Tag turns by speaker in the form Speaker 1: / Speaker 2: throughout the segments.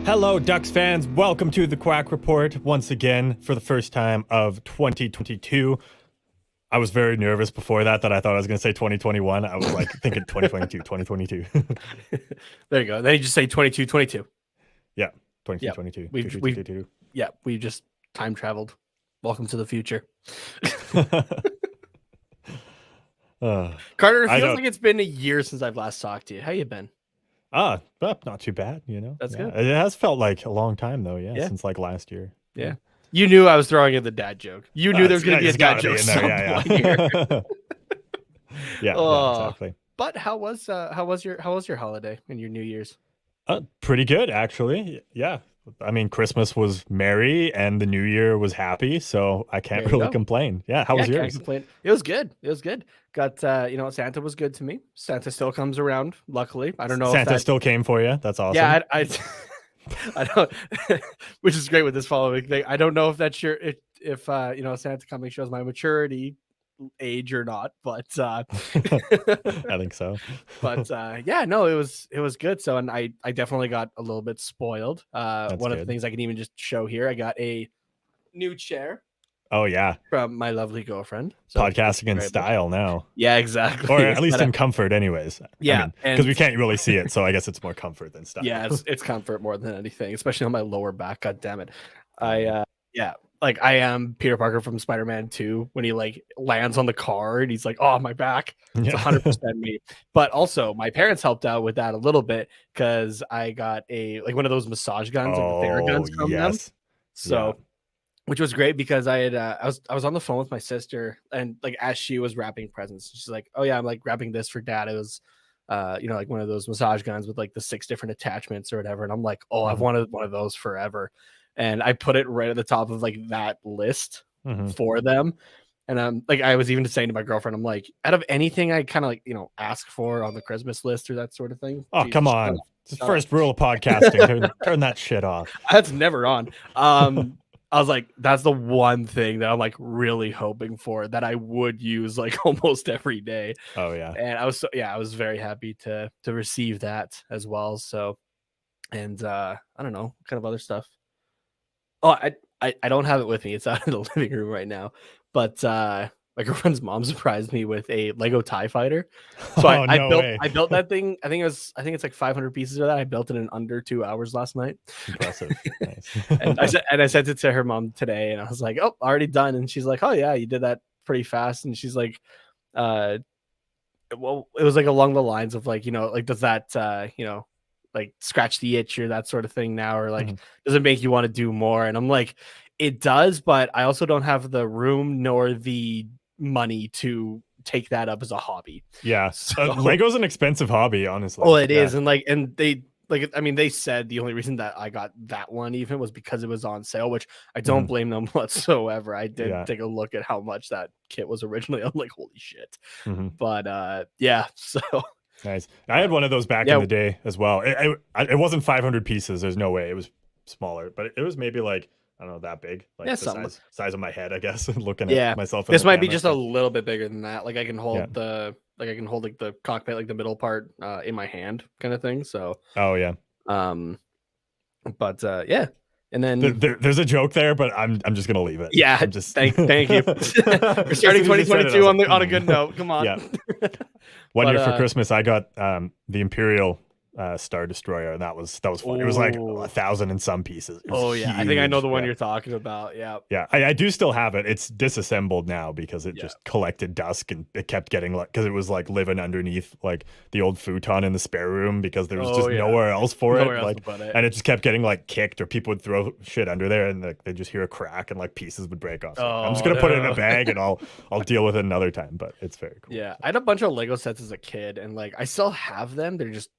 Speaker 1: Hello, Ducks fans. Welcome to the Quack Report once again for the first time of 2022. I was very nervous before that I thought I was going to say 2021. I was like thinking 2022, 2022.
Speaker 2: There you go. Then you just say 22, 22.
Speaker 1: Yeah, 22,
Speaker 2: Yep.
Speaker 1: 22.
Speaker 2: We just time traveled. Welcome to the future. Carter, it feels like it's been a year since I've last talked to you. How you been?
Speaker 1: But not too bad, you know.
Speaker 2: That's good.
Speaker 1: It has felt like a long time though, since like last year.
Speaker 2: Yeah. You knew I was throwing in the dad joke. You knew there was going to be a dad joke in there.
Speaker 1: Yeah, exactly.
Speaker 2: But how was your holiday and your New Year's?
Speaker 1: Pretty good actually. Yeah. I mean, Christmas was merry and the New Year was happy, so I can't really complain. Yeah, how was yours?
Speaker 2: Can't complain. It was good. Got Santa was good to me. Santa still comes around, luckily. I don't know
Speaker 1: Santa
Speaker 2: if that
Speaker 1: still came for you. That's awesome.
Speaker 2: Yeah, I don't, which is great with this following thing. I don't know if that's if Santa coming shows my maturity age or not, but
Speaker 1: I think so.
Speaker 2: But it was good. So, and I definitely got a little bit spoiled. One of the things I can even just show here, I got a new chair.
Speaker 1: Oh yeah,
Speaker 2: from my lovely girlfriend. So
Speaker 1: podcasting in style now.
Speaker 2: Yeah, exactly.
Speaker 1: Or at least in comfort, anyways.
Speaker 2: Yeah,
Speaker 1: because we can't really see it, so I guess it's more comfort than style.
Speaker 2: Yeah, it's comfort more than anything, especially on my lower back. God damn it! I am Peter Parker from Spider-Man 2 when he like lands on the car and he's like, "Oh, my back." It's 100% me. But also, my parents helped out with that a little bit because I got one of those massage guns, like the Theraguns from them. So. Yeah. Which was great because I was on the phone with my sister and like as she was wrapping presents, she's like, "Oh yeah, I'm like wrapping this for dad." It was, like one of those massage guns with like the 6 different attachments or whatever. And I'm like, "Oh, I've wanted one of those forever." And I put it right at the top of like that list for them. And I was even saying to my girlfriend, I'm like, out of anything I kind of like ask for on the Christmas list or that sort of thing.
Speaker 1: Oh, come on! It's the first rule of podcasting. turn that shit off.
Speaker 2: That's never on. I was like, that's the one thing that I'm like really hoping for that I would use like almost every day.
Speaker 1: Oh yeah.
Speaker 2: And I was very happy to receive that as well. So, and I don't know, kind of other stuff. Oh, I don't have it with me. It's out in the living room right now. But my girlfriend's mom surprised me with a Lego TIE Fighter. So I built that thing. I think it's like 500 pieces of that. I built it in under 2 hours last night.
Speaker 1: Impressive. Nice.
Speaker 2: and I sent it to her mom today, and I was like, "Oh, already done." And she's like, "Oh yeah, you did that pretty fast." And she's like, well, it was like along the lines of like, like does that like scratch the itch or that sort of thing now, or like does it make you want to do more? And I'm like, it does, but I also don't have the room nor the money to take that up as a hobby.
Speaker 1: Yeah. So, Lego's an expensive hobby, honestly.
Speaker 2: Oh, it is. And they said the only reason that I got that one even was because it was on sale, which I don't blame them whatsoever. I did take a look at how much that kit was originally. I'm like, holy shit. But so
Speaker 1: nice. I had one of those back in the day as well. It wasn't 500 pieces. There's no way. It was smaller, but it was maybe like, I don't know, that big, like the size of my head, I guess. Looking at myself.
Speaker 2: This might be just a little bit bigger than that. Like I can hold like the cockpit, like the middle part, in my hand, kind of thing. So.
Speaker 1: Oh yeah.
Speaker 2: But and then
Speaker 1: there's a joke there, but I'm just gonna leave it.
Speaker 2: Yeah.
Speaker 1: I'm just
Speaker 2: thank you. We're starting 2022 on a good note. Come on.
Speaker 1: Yeah. One year for Christmas, I got the Imperial Star Destroyer, and that was fun. It was like 1,000 and some pieces.
Speaker 2: Huge. I think I know the one you're talking about.
Speaker 1: Yeah, I do still have it. It's disassembled now because it just collected dust, and it kept getting like, because it was like living underneath like the old futon in the spare room because there was just nowhere else for it. And it just kept getting like kicked, or people would throw shit under there, and like they just hear a crack and like pieces would break off. So I'm just gonna put it in a bag, and I'll deal with it another time. But it's very cool.
Speaker 2: Yeah, I had a bunch of Lego sets as a kid, and like I still have them. They're just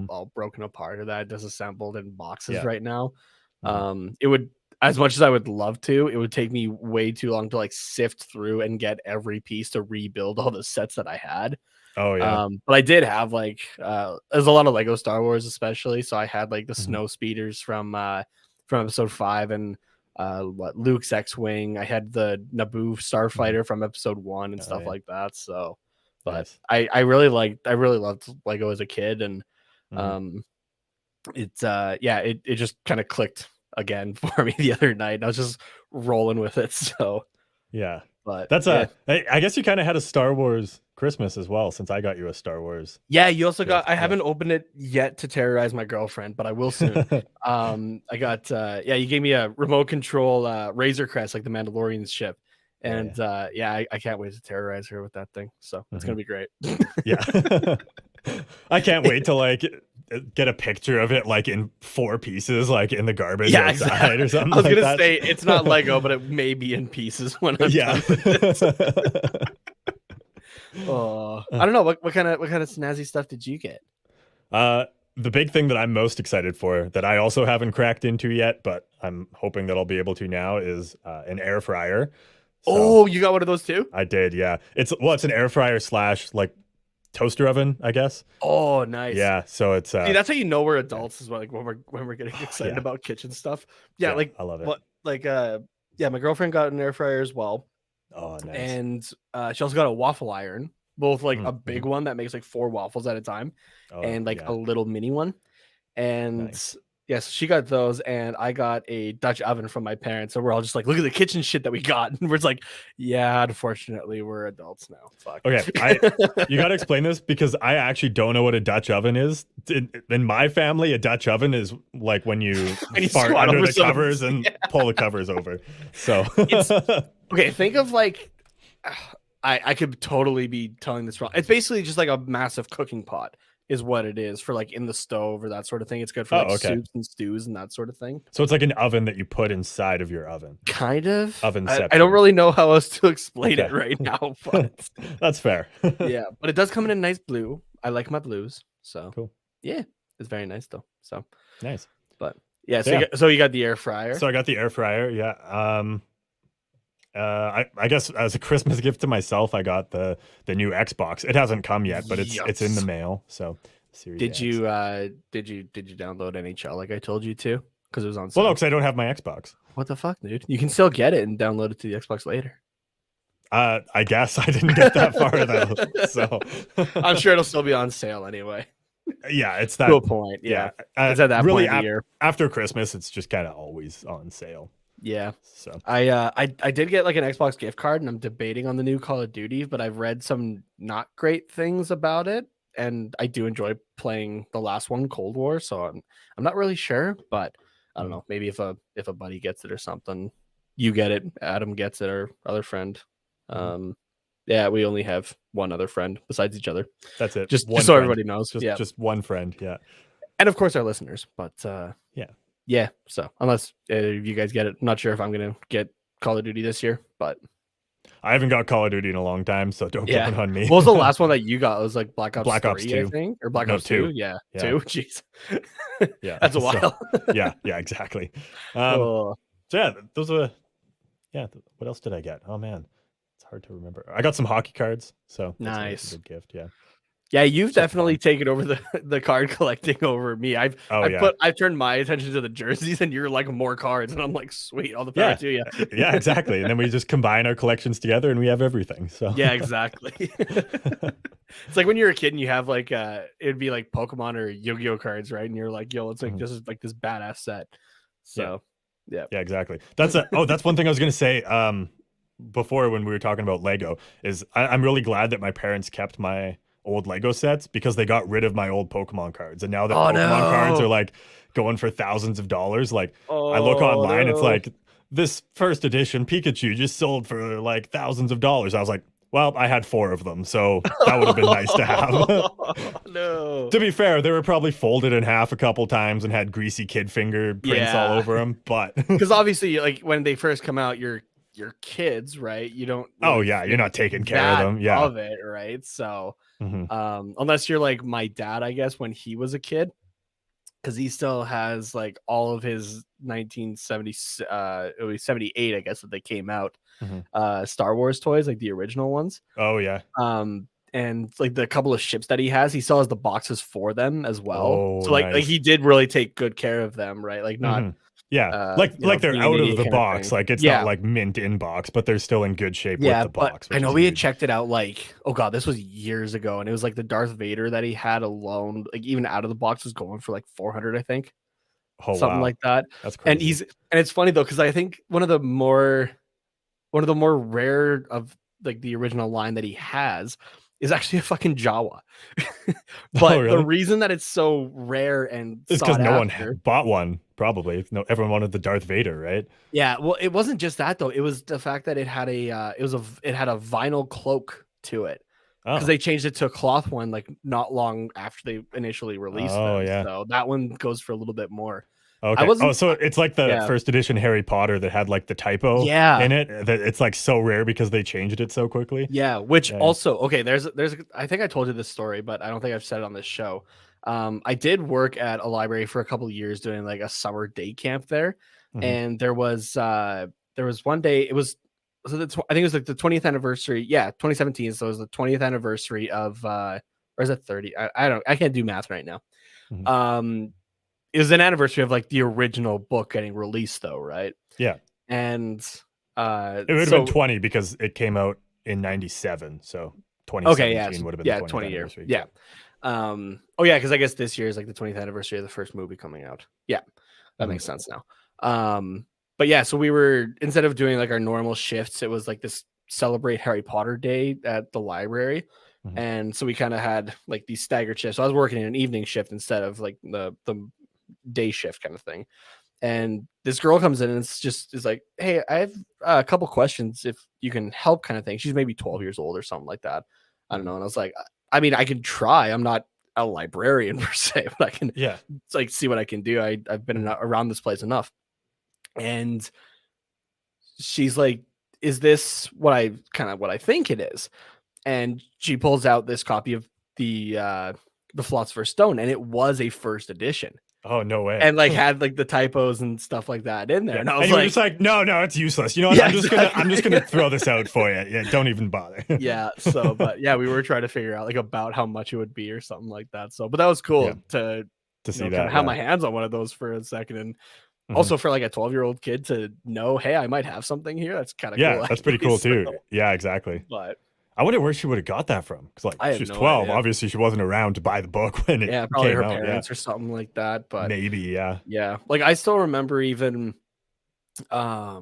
Speaker 2: all broken apart or that disassembled in boxes right now. It would, as much as I would love to, it would take me way too long to like sift through and get every piece to rebuild all the sets that I had.
Speaker 1: Oh yeah.
Speaker 2: But I did have like there's a lot of Lego Star Wars especially, so I had like the snow speeders from episode 5 and Luke's X-Wing. I had the Naboo starfighter from episode 1 and stuff like that. So but I really loved Lego as a kid, and it's it just kind of clicked again for me the other night. And I was just rolling with it. So
Speaker 1: yeah,
Speaker 2: but
Speaker 1: that's I guess you kind of had a Star Wars Christmas as well, since I got you a Star Wars.
Speaker 2: Yeah, you also got. I haven't opened it yet to terrorize my girlfriend, but I will soon. I got. You gave me a remote control Razor Crest, like the Mandalorian's ship, and I can't wait to terrorize her with that thing. So it's gonna be great.
Speaker 1: Yeah, I can't wait to like get a picture of it like in 4 pieces, like in the garbage outside or something.
Speaker 2: I was gonna say it's not Lego, but it may be in pieces when I'm done with it. Oh, I don't know what kind of snazzy stuff did you get?
Speaker 1: The big thing that I'm most excited for, that I also haven't cracked into yet, but I'm hoping that I'll be able to now, is an air fryer.
Speaker 2: So, you got one of those too?
Speaker 1: I did, yeah. It's an air fryer / like toaster oven, I guess.
Speaker 2: Oh, nice.
Speaker 1: Yeah, so it's
Speaker 2: see, that's how you know we're adults, is like when we're getting excited about kitchen stuff. Yeah, like
Speaker 1: I love it.
Speaker 2: But like my girlfriend got an air fryer as well.
Speaker 1: Oh, nice.
Speaker 2: And she also got a waffle iron, both like a big one that makes like 4 waffles at a time, and like a little mini one. And yes, she got those, and I got a Dutch oven from my parents. So we're all just like, look at the kitchen shit that we got, and we're just like, yeah, unfortunately, we're adults now. Fuck.
Speaker 1: Okay, you got to explain this, because I actually don't know what a Dutch oven is. In my family, a Dutch oven is like when you fart under the covers and pull the covers over. So
Speaker 2: okay, think of like, I could totally be telling this wrong. It's basically just like a massive cooking pot is what it is, for like in the stove or that sort of thing. It's good for soups and stews and that sort of thing.
Speaker 1: So it's like an oven that you put inside of your oven.
Speaker 2: Kind of.
Speaker 1: Oven.
Speaker 2: I don't really know how else to explain it right now, but
Speaker 1: that's fair.
Speaker 2: Yeah, but it does come in a nice blue. I like my blues. So
Speaker 1: cool.
Speaker 2: Yeah, it's very nice though. So
Speaker 1: nice.
Speaker 2: But yeah, so you got the air fryer.
Speaker 1: So I got the air fryer, yeah. I guess as a Christmas gift to myself, I got the new Xbox. It hasn't come yet, but it's in the mail. So Series
Speaker 2: did
Speaker 1: X.
Speaker 2: you download NHL like I told you to? Because it was on sale.
Speaker 1: Well, no, because I don't have my Xbox.
Speaker 2: What the fuck, dude? You can still get it and download it to the Xbox later.
Speaker 1: I guess I didn't get that far though. So
Speaker 2: I'm sure it'll still be on sale anyway.
Speaker 1: Yeah, it's that
Speaker 2: to a point. Yeah, it's at that
Speaker 1: really
Speaker 2: point of the year.
Speaker 1: After Christmas, it's just kind of always on sale.
Speaker 2: Yeah.
Speaker 1: So
Speaker 2: I did get like an Xbox gift card, and I'm debating on the new Call of Duty, but I've read some not great things about it, and I do enjoy playing the last one, Cold War. So I'm not really sure, but I don't know. Maybe if a buddy gets it or something, you get it, Adam gets it, or other friend. Yeah, we only have one other friend besides each other.
Speaker 1: That's it.
Speaker 2: Just so everybody knows.
Speaker 1: Just one friend. Yeah.
Speaker 2: And of course our listeners, but
Speaker 1: yeah.
Speaker 2: So unless you guys get it, I'm not sure if I'm gonna get Call of Duty this year, but
Speaker 1: I haven't got Call of Duty in a long time, so don't get it on me.
Speaker 2: What was the last one that you got? It was like Black Ops 3,
Speaker 1: 2,
Speaker 2: I think, or Black Ops 2. Yeah, 2. Jeez,
Speaker 1: yeah,
Speaker 2: that's a while.
Speaker 1: yeah, exactly. So yeah, those were. Yeah, what else did I get? Oh man, it's hard to remember. I got some hockey cards, so
Speaker 2: nice.
Speaker 1: A good gift. Yeah.
Speaker 2: Yeah, you've definitely taken over the card collecting over me. I've turned my attention to the jerseys, and you're like more cards, and I'm like, sweet, all the power to you.
Speaker 1: Yeah, exactly. And then we just combine our collections together, and we have everything. So
Speaker 2: yeah, exactly. It's like when you're a kid and you have like it'd be like Pokemon or Yu-Gi-Oh cards, right? And you're like, yo, it's like this is like this badass set. So yeah, exactly.
Speaker 1: That's one thing I was gonna say. Before, when we were talking about Lego, is I'm really glad that my parents kept my old Lego sets, because they got rid of my old Pokemon cards, and now that Pokemon cards are like going for thousands of dollars. Like I look online, it's like this first edition Pikachu just sold for like thousands of dollars. I was like, well, I had 4 of them, so that would have been nice to have.
Speaker 2: No.
Speaker 1: To be fair, they were probably folded in half a couple times and had greasy kid finger prints all over them. But
Speaker 2: because obviously, like when they first come out, you're kids, right? You don't.
Speaker 1: You're not taking care of them. Yeah,
Speaker 2: of it, right? So, unless you're like my dad, I guess, when he was a kid, because he still has like all of his 1970, it was 78, I guess, that they came out. Star Wars toys, like the original ones.
Speaker 1: Oh yeah.
Speaker 2: And like the couple of ships that he still has the boxes for them as well. So like he did really take good care of them, right? Like not
Speaker 1: Yeah, like they're out of the box. Like it's not like mint in box, but they're still in good shape with the box.
Speaker 2: I know we had checked it out like, oh god, this was years ago, and it was like the Darth Vader that he had alone, like even out of the box, was going for like 400, I think.
Speaker 1: Oh,
Speaker 2: something like that.
Speaker 1: That's crazy.
Speaker 2: And it's funny though, because I think one of the more rare of like the original line that he has is actually a fucking Jawa. But really? The reason that it's so rare and
Speaker 1: it's because no one bought one. Probably no, everyone wanted the Darth Vader, right?
Speaker 2: Yeah, well, it wasn't just that though. It was the fact that it had a it had a vinyl cloak to it, because they changed it to a cloth one like not long after they initially released them. Yeah, so that one goes for a little bit more.
Speaker 1: Okay. So it's like the first edition Harry Potter that had like the typo in it. That it's like so rare because they changed it so quickly.
Speaker 2: Yeah, which also, okay, there's I think I told you this story, but I don't think I've said it on this show. I did work at a library for a couple of years doing like a summer day camp there. And there was one day, it was, I think it was like the 20th anniversary. Yeah, 2017. So it was the 20th anniversary of or is it 30? I can't do math right now. It was an anniversary of like the original book getting released though, right?
Speaker 1: Yeah.
Speaker 2: And
Speaker 1: it would have been 20 because it came out in 97. So 2017 would have been the 20th anniversary.
Speaker 2: Yeah. Oh yeah, because I guess this year is like the 20th anniversary of the first movie coming out. Yeah. That makes sense now. But yeah, so we were, instead of doing like our normal shifts, it was like this celebrate Harry Potter day at the library. And so we kind of had like these staggered shifts. So I was working in an evening shift instead of like the day shift kind of thing. And this girl comes in and is like, hey, I have a couple questions if you can help, kind of thing. She's maybe 12 years old or something like that. I don't know. And I was like, I mean, I can try. I'm not a librarian per se, but I can like see what I can do. I've been around this place enough. And she's like, is this what I think it is? And she pulls out this copy of the Philosopher's Stone, and it was a first edition.
Speaker 1: Oh, no way.
Speaker 2: And like had like the typos and stuff like that in there. And I was
Speaker 1: like, just like, no, it's useless. You know what? I'm just gonna throw this out for you. Yeah, don't even bother.
Speaker 2: Yeah. So, but yeah, we were trying to figure out like about how much it would be or something like that. So, but that was cool to see that, have my hands on one of those for a second. And also for like a 12-year-old kid to know, hey, I might have something here. That's kind of cool.
Speaker 1: Yeah, that's pretty cool too. Yeah, exactly.
Speaker 2: But
Speaker 1: I wonder where she would have got that from. Because like she's 12. Idea. Obviously, she wasn't around to buy the book when it came out.
Speaker 2: Probably her parents or something like that. But
Speaker 1: maybe, yeah.
Speaker 2: Like I still remember even, I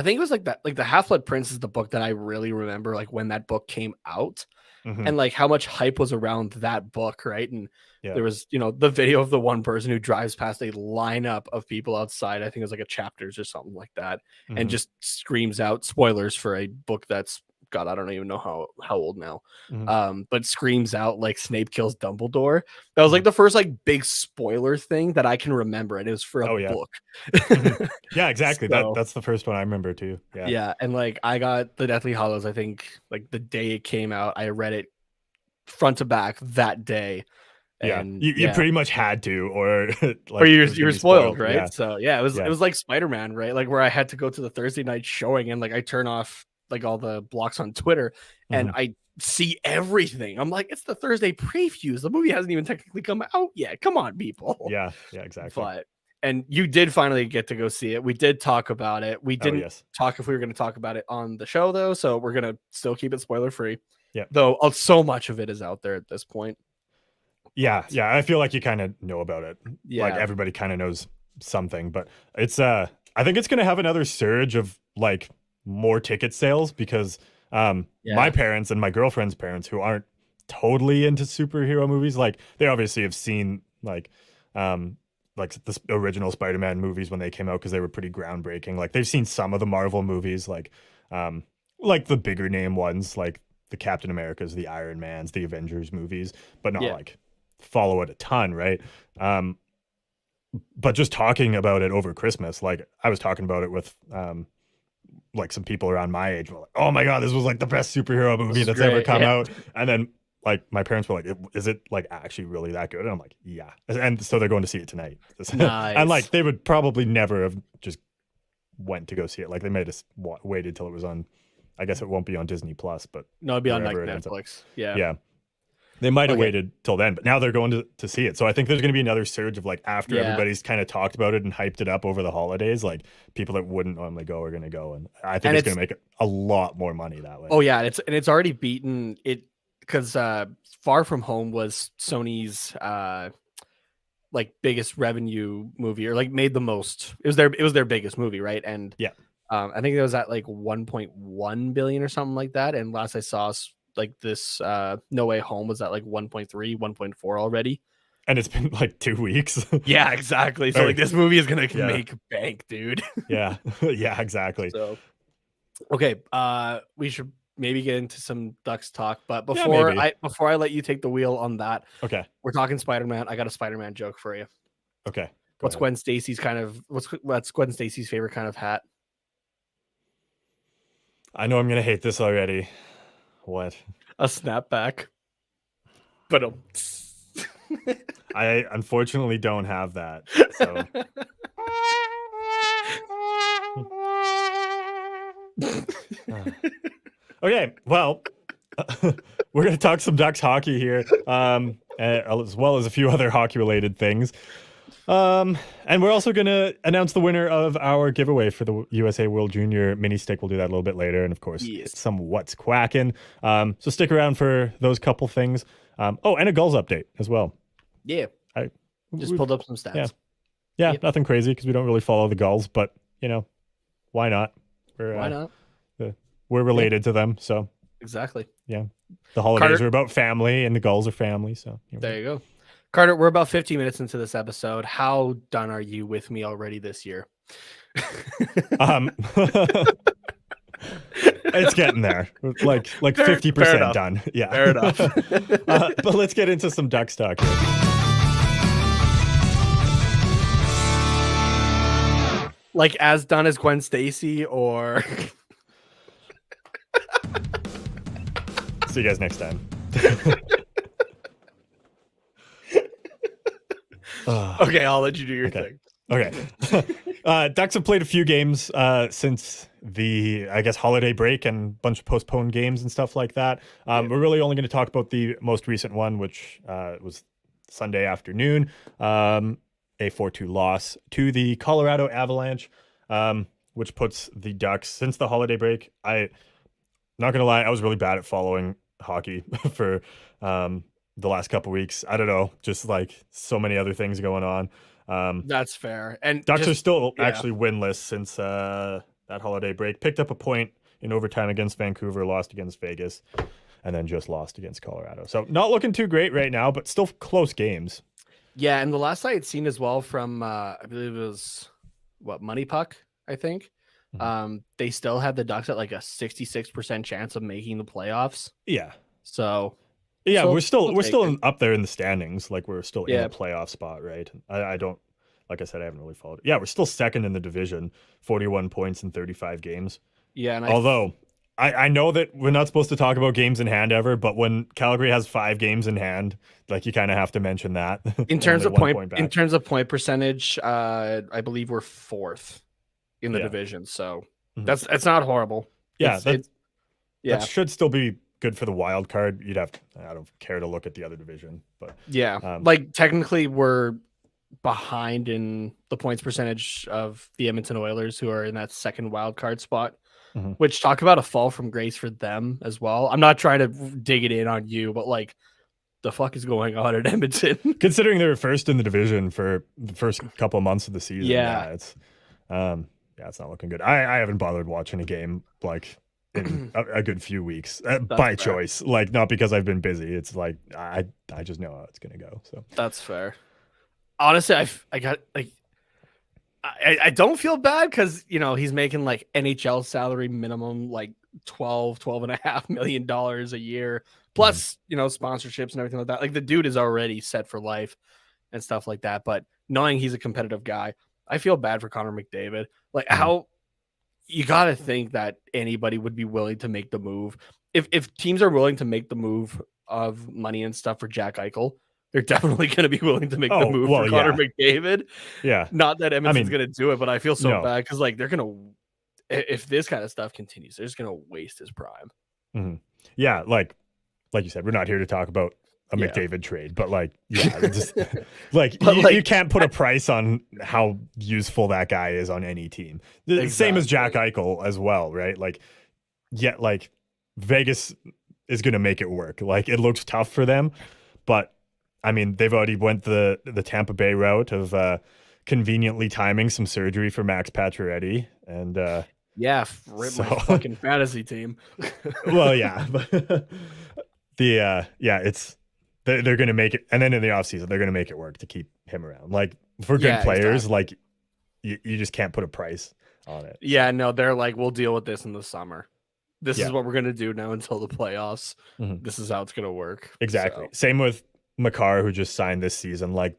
Speaker 2: think it was like that. Like the Half-Blood Prince is the book that I really remember. Like when that book came out, and like how much hype was around that book, right? And there was, the video of the one person who drives past a lineup of people outside. I think it was like a Chapters or something like that, and just screams out spoilers for a book that's, God, I don't even know how old now. But screams out like Snape kills Dumbledore. That was like the first like big spoiler thing that I can remember, and it was for a book.
Speaker 1: Yeah, exactly. So, that's the first one I remember too.
Speaker 2: Yeah, and like I got the Deathly Hallows, I think like the day it came out. I read it front to back that day. And
Speaker 1: you pretty much had to, or like,
Speaker 2: or you were spoiled, right? Yeah. So it was like Spider-Man, right? Like where I had to go to the Thursday night showing, and like I turn off like all the blocks on Twitter, and I see everything. I'm like, it's the Thursday previews. The movie hasn't even technically come out yet. Come on, people.
Speaker 1: Yeah, exactly.
Speaker 2: And you did finally get to go see it. We did talk about it. We didn't talk if we were going to talk about it on the show though, so we're going to still keep it spoiler free.
Speaker 1: Yeah.
Speaker 2: Though so much of it is out there at this point.
Speaker 1: Yeah. I feel like you kind of know about it. Yeah. Like everybody kind of knows something, but it's I think it's going to have another surge of like more ticket sales because my parents and my girlfriend's parents, who aren't totally into superhero movies, like they obviously have seen like the original Spider-Man movies when they came out because they were pretty groundbreaking. Like they've seen some of the Marvel movies, like the bigger name ones, like the Captain Americas, the Iron Mans, the Avengers movies, but not like follow it a ton, right? But just talking about it over Christmas, like I was talking about it with like some people around my age were like, oh my God, this was like the best superhero movie that's ever come out. And then like my parents were like, is it like actually really that good? And I'm like, yeah. And so they're going to see it tonight. Nice. And like they would probably never have just went to go see it. Like they might have waited till it was on, I guess it won't be on Disney Plus, but
Speaker 2: no, it'd be on like Netflix. Yeah.
Speaker 1: They might have waited till then, but now they're going to see it. So I think there's going to be another surge of like after everybody's kind of talked about it and hyped it up over the holidays, like people that wouldn't normally go are going to go, and I think it's going to make a lot more money that way.
Speaker 2: Oh yeah, it's already beaten it because Far From Home was Sony's like biggest revenue movie, or like made the most. It was their biggest movie, right? And I think it was at like 1.1 billion or something like that. And last I saw, like this No Way Home was at like 1.3, 1.4 already.
Speaker 1: And it's been like 2 weeks.
Speaker 2: Yeah, exactly. So like this movie is gonna make bank, dude.
Speaker 1: Yeah, exactly.
Speaker 2: So okay, we should maybe get into some Ducks talk, but before I let you take the wheel on that,
Speaker 1: okay,
Speaker 2: we're talking Spider-Man. I got a Spider-Man joke for you.
Speaker 1: Okay,
Speaker 2: what's Gwen Stacy's what's Gwen Stacy's favorite kind of hat?
Speaker 1: I know I'm gonna hate this already. What?
Speaker 2: A snapback. But
Speaker 1: I unfortunately don't have that. So. Okay, well, we're going to talk some Ducks hockey here, as well as a few other hockey-related things. And we're also going to announce the winner of our giveaway for the USA World Junior mini stick. We'll do that a little bit later, and of course, some what's quacking. So stick around for those couple things. And a Gulls update as well.
Speaker 2: Yeah, I just pulled up some stats.
Speaker 1: Yeah, nothing crazy because we don't really follow the Gulls, but why not?
Speaker 2: Why not?
Speaker 1: We're related to them, so
Speaker 2: exactly.
Speaker 1: Yeah, the holidays are about family, and the Gulls are family. So
Speaker 2: there you go, Carter. We're about 50 minutes into this episode. How done are you with me already this year?
Speaker 1: It's getting there, like 50% done. Yeah,
Speaker 2: fair enough.
Speaker 1: But let's get into some Ducks talk here.
Speaker 2: Like as done as Gwen Stacy, or
Speaker 1: see you guys next time.
Speaker 2: Okay, I'll let you do your thing.
Speaker 1: Okay. Ducks have played a few games since the, I guess, holiday break and a bunch of postponed games and stuff like that. We're really only going to talk about the most recent one, which was Sunday afternoon. A 4-2 loss to the Colorado Avalanche, which puts the Ducks, since the holiday break, not gonna lie, I was really bad at following hockey for the last couple weeks. I don't know, just like so many other things going on.
Speaker 2: That's fair. And
Speaker 1: Ducks are still actually winless since that holiday break. Picked up a point in overtime against Vancouver, lost against Vegas, and then just lost against Colorado. So not looking too great right now, but still close games.
Speaker 2: Yeah, and the last I had seen as well from I believe it was Money Puck, I think. Mm-hmm. They still had the Ducks at like a 66% chance of making the playoffs.
Speaker 1: Yeah.
Speaker 2: So
Speaker 1: we're still up there in the standings. Like we're still in a playoff spot, right? I don't, like I said, I haven't really followed it. Yeah, we're still second in the division, 41 points in 35 games.
Speaker 2: Yeah, and
Speaker 1: although I know that we're not supposed to talk about games in hand ever, but when Calgary has 5 games in hand, like you kind of have to mention that.
Speaker 2: In terms of point percentage, I believe we're 4th in the division. So that's not horrible.
Speaker 1: Yeah, that should still be good for the wild card. I don't care to look at the other division, but
Speaker 2: like technically we're behind in the points percentage of the Edmonton Oilers, who are in that second wild card spot. Mm-hmm. Which, talk about a fall from grace for them as well. I'm not trying to dig it in on you, but like, the fuck is going on at Edmonton?
Speaker 1: Considering they were first in the division for the first couple of months of the season, it's not looking good. I haven't bothered watching a game like in a good few weeks by choice, like not because I've been busy. It's like I just know how it's gonna go. So
Speaker 2: that's fair. Honestly, I got like. I don't feel bad because, he's making like NHL salary minimum, like $12.5 million a year, plus, sponsorships and everything like that. Like the dude is already set for life and stuff like that. But knowing he's a competitive guy, I feel bad for Connor McDavid. Like how you got to think that anybody would be willing to make the move. If teams are willing to make the move of money and stuff for Jack Eichel, they're definitely going to be willing to make the move for Connor McDavid.
Speaker 1: Yeah.
Speaker 2: Not that Edmonton's going to do it, but I feel so bad because like they're going to, if this kind of stuff continues, they're just going to waste his prime.
Speaker 1: Mm-hmm. Yeah. Like you said, we're not here to talk about a McDavid trade, but like, yeah, just like, you can't put a price on how useful that guy is on any team. Exactly. Same as Jack Eichel as well, right? Like, yeah, like Vegas is going to make it work. Like, it looks tough for them, but I mean, they've already went the Tampa Bay route of conveniently timing some surgery for Max Pacioretty, and
Speaker 2: my fucking fantasy team.
Speaker 1: Well, yeah, but it's they're going to make it, and then in the offseason they're going to make it work to keep him around. Like, for good players, like you just can't put a price on it.
Speaker 2: Yeah, no, they're like, we'll deal with this in the summer. This is what we're going to do now until the playoffs. Mm-hmm. This is how it's going to work.
Speaker 1: Exactly. So. Same with Makar, who just signed this season. Like,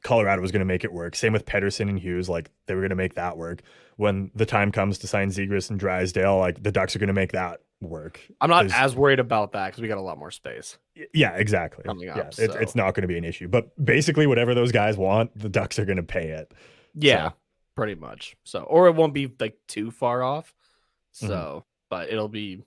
Speaker 1: Colorado was going to make it work. Same with Pettersson and Hughes. Like, they were going to make that work. When the time comes to sign Zegras and Drysdale, like, the Ducks are going to make that work.
Speaker 2: I'm not as worried about that because we got a lot more space.
Speaker 1: Yeah, exactly.
Speaker 2: Coming up,
Speaker 1: yeah, it's not going to be an issue. But basically, whatever those guys want, the Ducks are going to pay it.
Speaker 2: Yeah, pretty much. So, or it won't be like too far off. So, but it'll be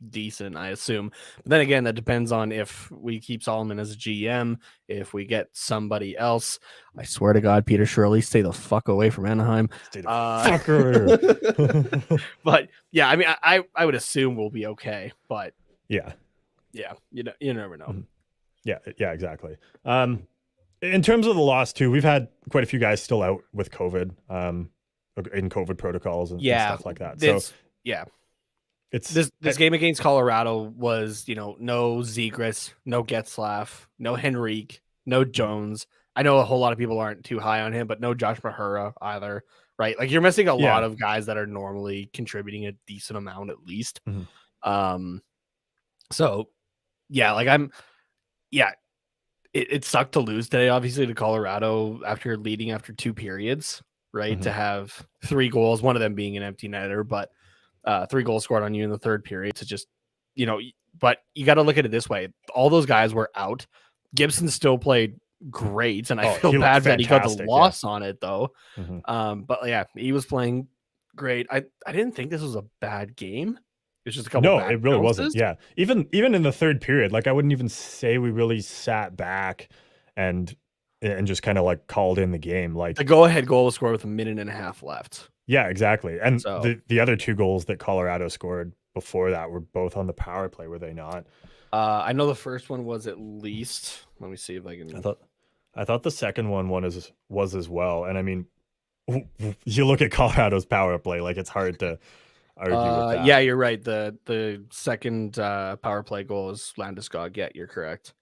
Speaker 2: decent, I assume. But then again, that depends on if we keep Solomon as a GM, if we get somebody else. I swear to God, Peter Shirley, stay the fuck away from Anaheim.
Speaker 1: Stay the fuck away.
Speaker 2: But yeah, I mean, I would assume we'll be okay. But
Speaker 1: yeah,
Speaker 2: you never know.
Speaker 1: Yeah, exactly. In terms of the loss too, we've had quite a few guys still out with COVID, in COVID protocols and stuff like that. It's
Speaker 2: this game against Colorado was, no Zegras, no Getzlaf, no Henrique, no Jones. I know a whole lot of people aren't too high on him, but no Josh Mahura either, right? Like, you're missing a lot of guys that are normally contributing a decent amount at least. So yeah, like it sucked to lose today, obviously, to Colorado after leading after 2 periods, right? To have 3 goals, one of them being an empty netter, but 3 goals scored on you in the 3rd period to just, but you got to look at it this way. All those guys were out. Gibson still played great, and I feel bad that he got the loss on it though. But yeah, he was playing great. I didn't think this was a bad game. It's just a couple.
Speaker 1: No, it really wasn't. Yeah, even in the 3rd period, like, I wouldn't even say we really sat back and just kind of like called in the game. Like,
Speaker 2: the go-ahead goal was scored with 1.5 minutes left.
Speaker 1: Yeah, exactly. And the other 2 goals that Colorado scored before that were both on the power play, were they not?
Speaker 2: I know the first one was at least. Let me see if I can.
Speaker 1: I thought the second one was as well. And I mean, you look at Colorado's power play, like, it's hard to argue with that.
Speaker 2: Yeah, you're right. The second power play goal is Landeskog. Yeah, you're correct.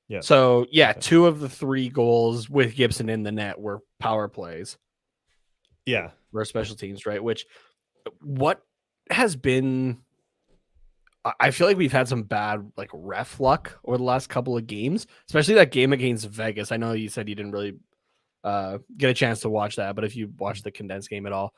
Speaker 1: Yeah.
Speaker 2: So yeah, 2 of the 3 goals with Gibson in the net were power plays.
Speaker 1: Yeah.
Speaker 2: Or special teams, right? What has been, I feel like we've had some bad like ref luck over the last couple of games, especially that game against Vegas. I know you said you didn't really get a chance to watch that, but if you watched the condensed game at all,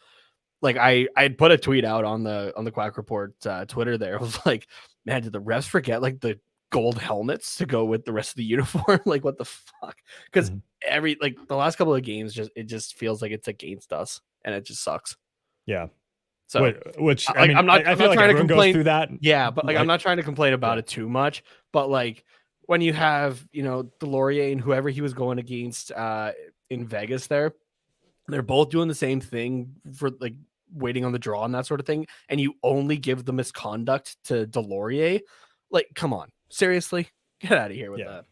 Speaker 2: like I'd put a tweet out on the Quack Report Twitter there. I was like, man, did the refs forget like the gold helmets to go with the rest of the uniform? Like, what the fuck? Because the last couple of games, it just feels like it's against us, and it just sucks.
Speaker 1: Yeah.
Speaker 2: So,
Speaker 1: which
Speaker 2: I mean, I'm not
Speaker 1: trying to complain through that.
Speaker 2: Yeah, but like, I'm not trying to complain about it too much. But like, when you have Delorier and whoever he was going against in Vegas, they're both doing the same thing for like waiting on the draw and that sort of thing, and you only give the misconduct to Delorier. Like, come on, seriously, get out of here with that.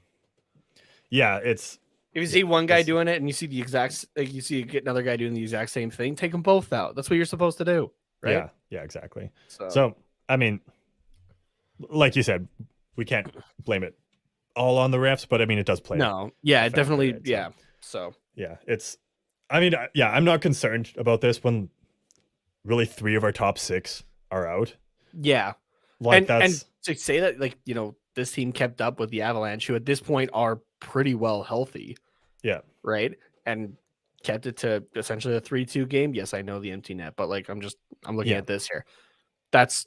Speaker 1: Yeah, it's.
Speaker 2: If you see one guy doing it and you see the exact, like, you see another guy doing the exact same thing, take them both out. That's what you're supposed to do, right?
Speaker 1: Yeah, exactly. So I mean, like you said, we can't blame it all on the refs, but I mean, it does play.
Speaker 2: No, yeah, it definitely,
Speaker 1: right?
Speaker 2: Yeah. So
Speaker 1: yeah, it's. I mean, yeah, I'm not concerned about this when really 3 of our top 6 are out.
Speaker 2: Yeah,
Speaker 1: like
Speaker 2: and to say that, like, this team kept up with the Avalanche, who at this point are pretty well healthy.
Speaker 1: Yeah.
Speaker 2: Right. And kept it to essentially a 3-2 game. Yes, I know the empty net, but like, I'm looking at this here. That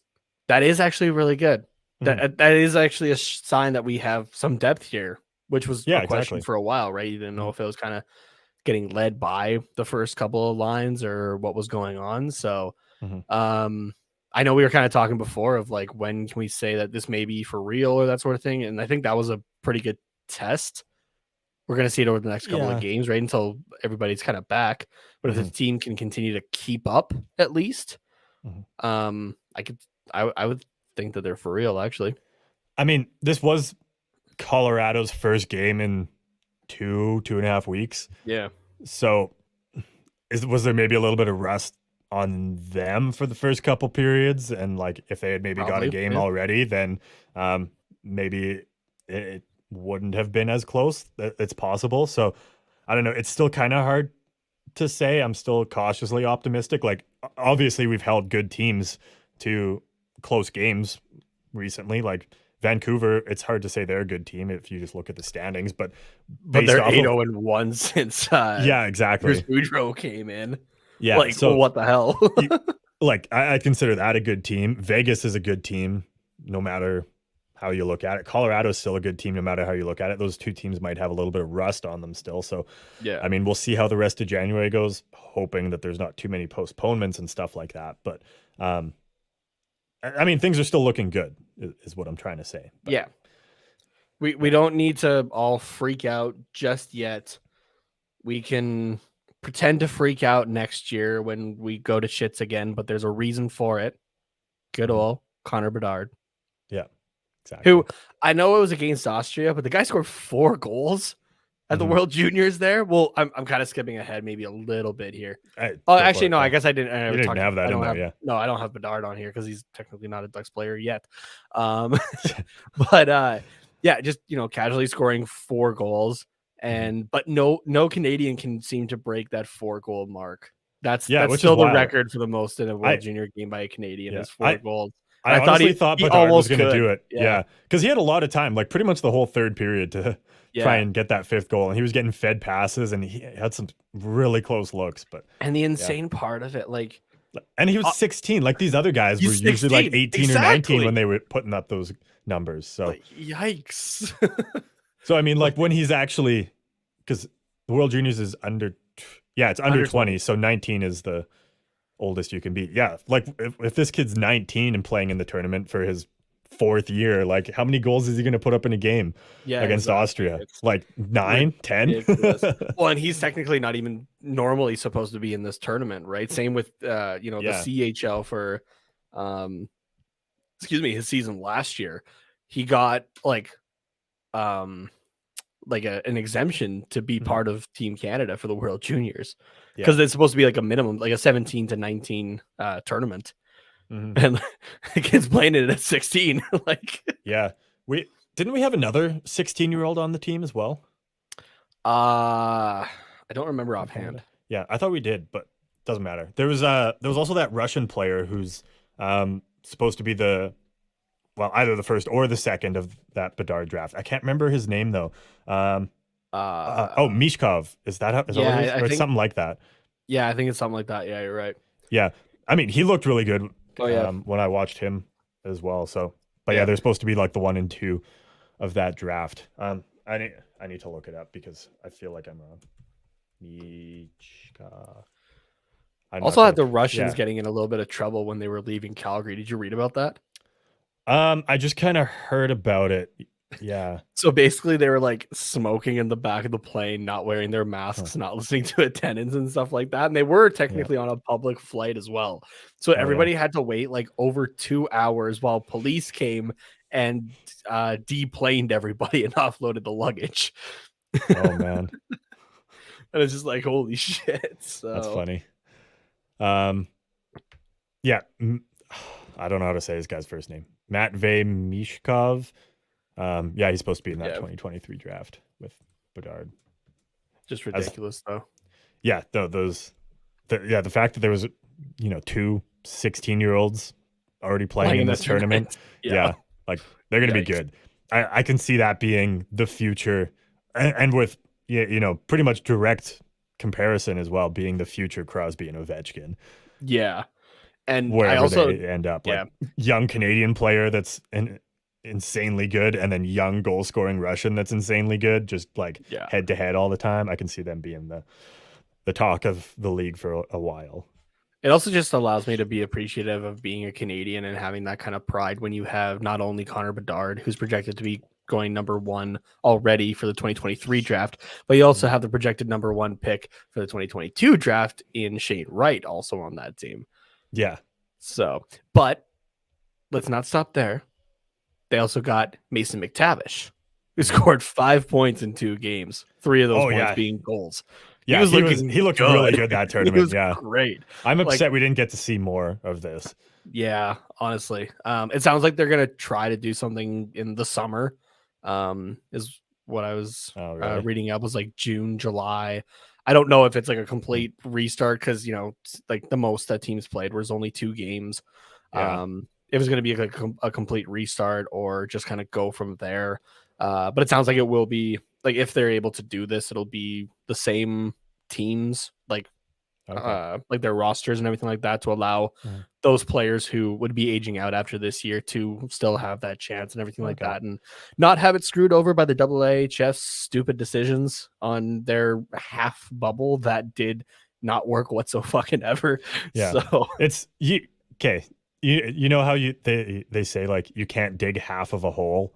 Speaker 2: is actually really good. That is actually a sign that we have some depth here, which was a question for a while, right? You didn't know if it was kind of getting led by the first couple of lines or what was going on. So, I know we were kind of talking before of like, when can we say that this may be for real or that sort of thing. And I think that was a pretty good test. We're going to see it over the next couple of games, right? Until everybody's kind of back. But if the team can continue to keep up at least, I would think that they're for real, actually.
Speaker 1: I mean, this was Colorado's first game in 2.5 weeks.
Speaker 2: Yeah.
Speaker 1: So was there maybe a little bit of rust on them for the first couple periods? And like, if they had maybe got a game already, then maybe it wouldn't have been as close. It's possible. So I don't know. It's still kind of hard to say. I'm still cautiously optimistic. Like, obviously we've held good teams to close games recently. Like Vancouver, it's hard to say they're a good team if you just look at the standings, but
Speaker 2: they're 8-0-1 since
Speaker 1: exactly.
Speaker 2: Bruce Boudreau came in.
Speaker 1: Yeah,
Speaker 2: like, so what the hell?
Speaker 1: Like, I consider that a good team. Vegas is a good team, no matter how you look at it. Colorado is still a good team, no matter how you look at it. Those two teams might have a little bit of rust on them still. So,
Speaker 2: yeah,
Speaker 1: I mean, we'll see how the rest of January goes, hoping that there's not too many postponements and stuff like that. But, I mean, things are still looking good, is what I'm trying to say. But,
Speaker 2: yeah. We don't need to all freak out just yet. We can pretend to freak out next year when we go to shits again, but there's a reason for it. Good old Connor Bedard.
Speaker 1: Yeah, exactly.
Speaker 2: Who, I know it was against Austria, but the guy scored 4 goals at the World Juniors there. Well, I'm kind of skipping ahead maybe a little bit here. Actually, no, I guess I didn't.
Speaker 1: You didn't have that in there, yeah.
Speaker 2: No, I don't have Bedard on here because he's technically not a Ducks player yet. But yeah, just, casually scoring 4 goals. But no Canadian can seem to break that 4-goal mark. That's still the record for the most in a World Junior game by a Canadian is 4 goals.
Speaker 1: I honestly thought Bedard was going to do it. Yeah, because he had a lot of time, like pretty much the whole third period to try and get that 5th goal, and he was getting fed passes, and he had some really close looks.
Speaker 2: And the insane part of it, like,
Speaker 1: and he was 16. Like, these other guys were usually like 18 or 19 when they were putting up those numbers. So
Speaker 2: like, yikes.
Speaker 1: So I mean, like, when he's actually, because the World Juniors is under 20, so 19 is the oldest you can be. Yeah, like if this kid's 19 and playing in the tournament for his 4th year, like, how many goals is he going to put up in a game against Austria? It's like 9, 10?
Speaker 2: Well, and he's technically not even normally supposed to be in this tournament, right? Same with the CHL for his season last year. He got an exemption to be part of Team Canada for the World Juniors, because it's supposed to be like a minimum, like a 17 to 19 tournament. And the kid's playing it at 16.
Speaker 1: We didn't have another 16-year-old on the team as well?
Speaker 2: I don't remember offhand.
Speaker 1: Yeah, I thought we did, but doesn't matter. There was also that Russian player who's supposed to be either the first or the second of that Bedard draft. I can't remember his name though. Mishkov. Is that what it is? Or something like that?
Speaker 2: Yeah, I think it's something like that. Yeah, you're right.
Speaker 1: Yeah, I mean, he looked really good when I watched him as well. So, but they're supposed to be like the 1 and 2 of that draft. I need to look it up because I feel like I'm wrong. Mishkov.
Speaker 2: Also had the Russians getting in a little bit of trouble when they were leaving Calgary. Did you read about that?
Speaker 1: I just kind of heard about it. Yeah.
Speaker 2: So basically they were like smoking in the back of the plane, not wearing their masks, not listening to attendants and stuff like that. And they were technically on a public flight as well. So everybody had to wait like over 2 hours while police came and deplaned everybody and offloaded the luggage.
Speaker 1: Oh man.
Speaker 2: And it's just like, holy shit. So
Speaker 1: that's funny. Yeah. I don't know how to say this guy's first name. Matvey Mishkov. He's supposed to be in that 2023 draft with Bedard.
Speaker 2: Just ridiculous, though.
Speaker 1: Yeah, the fact that there was, 2 16-year-olds already playing in this tournament. Yeah, like, they're going to be good. I can see that being the future, and with pretty much direct comparison as well, being the future Crosby and Ovechkin.
Speaker 2: Yeah. And
Speaker 1: wherever they end up, like young Canadian player that's insanely good, and then young goal scoring Russian that's insanely good, just like head to head all the time. I can see them being the talk of the league for a while.
Speaker 2: It also just allows me to be appreciative of being a Canadian and having that kind of pride when you have not only Connor Bedard, who's projected to be going number 1 already for the 2023 draft, but you also have the projected number 1 pick for the 2022 draft in Shane Wright, also on that team.
Speaker 1: Yeah.
Speaker 2: So, but let's not stop there. They also got Mason McTavish, who scored 5 points in 2 games, 3 of those points being goals.
Speaker 1: Yeah, he looked really good that tournament.
Speaker 2: He was
Speaker 1: yeah,
Speaker 2: great.
Speaker 1: I'm upset we didn't get to see more of this.
Speaker 2: Yeah, honestly, it sounds like they're gonna try to do something in the summer. Is what I was reading up was like June, July. I don't know if it's like a complete restart because like the most that teams played was only 2 games.
Speaker 1: Yeah.
Speaker 2: If it's going to be like a complete restart or just kind of go from there. But it sounds like it will be like if they're able to do this, it'll be the same teams, like their rosters and everything like that, to allow those players who would be aging out after this year to still have that chance and everything like that, and not have it screwed over by the AAHF's stupid decisions on their half bubble that did not work whatsoever.
Speaker 1: Yeah,
Speaker 2: so
Speaker 1: it's okay. You know how they say like you can't dig half of a hole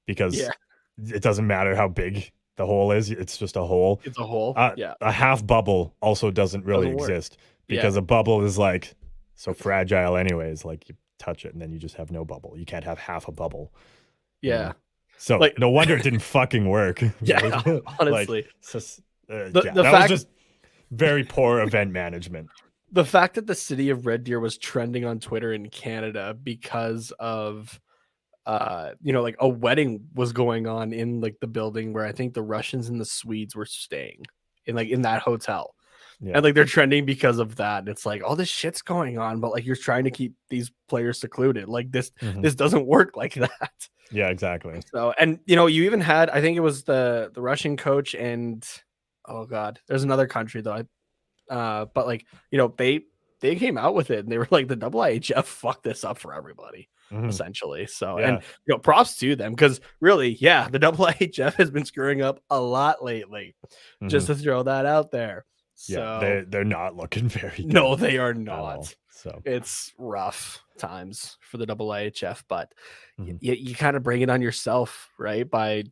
Speaker 1: because it doesn't matter how big the hole is, it's just a hole.
Speaker 2: It's a hole.
Speaker 1: A half bubble also doesn't really exist because a bubble is like so fragile anyways. Like you touch it and then you just have no bubble. You can't have half a bubble.
Speaker 2: Yeah.
Speaker 1: So like, no wonder it didn't fucking work.
Speaker 2: Yeah, honestly.
Speaker 1: That was just very poor event management.
Speaker 2: The fact that the city of Red Deer was trending on Twitter in Canada because of like a wedding was going on in like the building where I think the Russians and the Swedes were staying in that hotel. Yeah. And like they're trending because of that. And it's like all this shit's going on, but like you're trying to keep these players secluded. Like this doesn't work like that.
Speaker 1: Yeah, exactly.
Speaker 2: So, and you even had, I think it was the Russian coach and oh god, there's another country though. But like, they came out with it and they were like the IIHF fucked this up for everybody. Essentially. So, and props to them because really, the IIHF has been screwing up a lot lately. Just to throw that out there. So
Speaker 1: they're not looking very good.
Speaker 2: No, they are not. So it's rough times for the IIHF, but you kind of bring it on yourself, right? By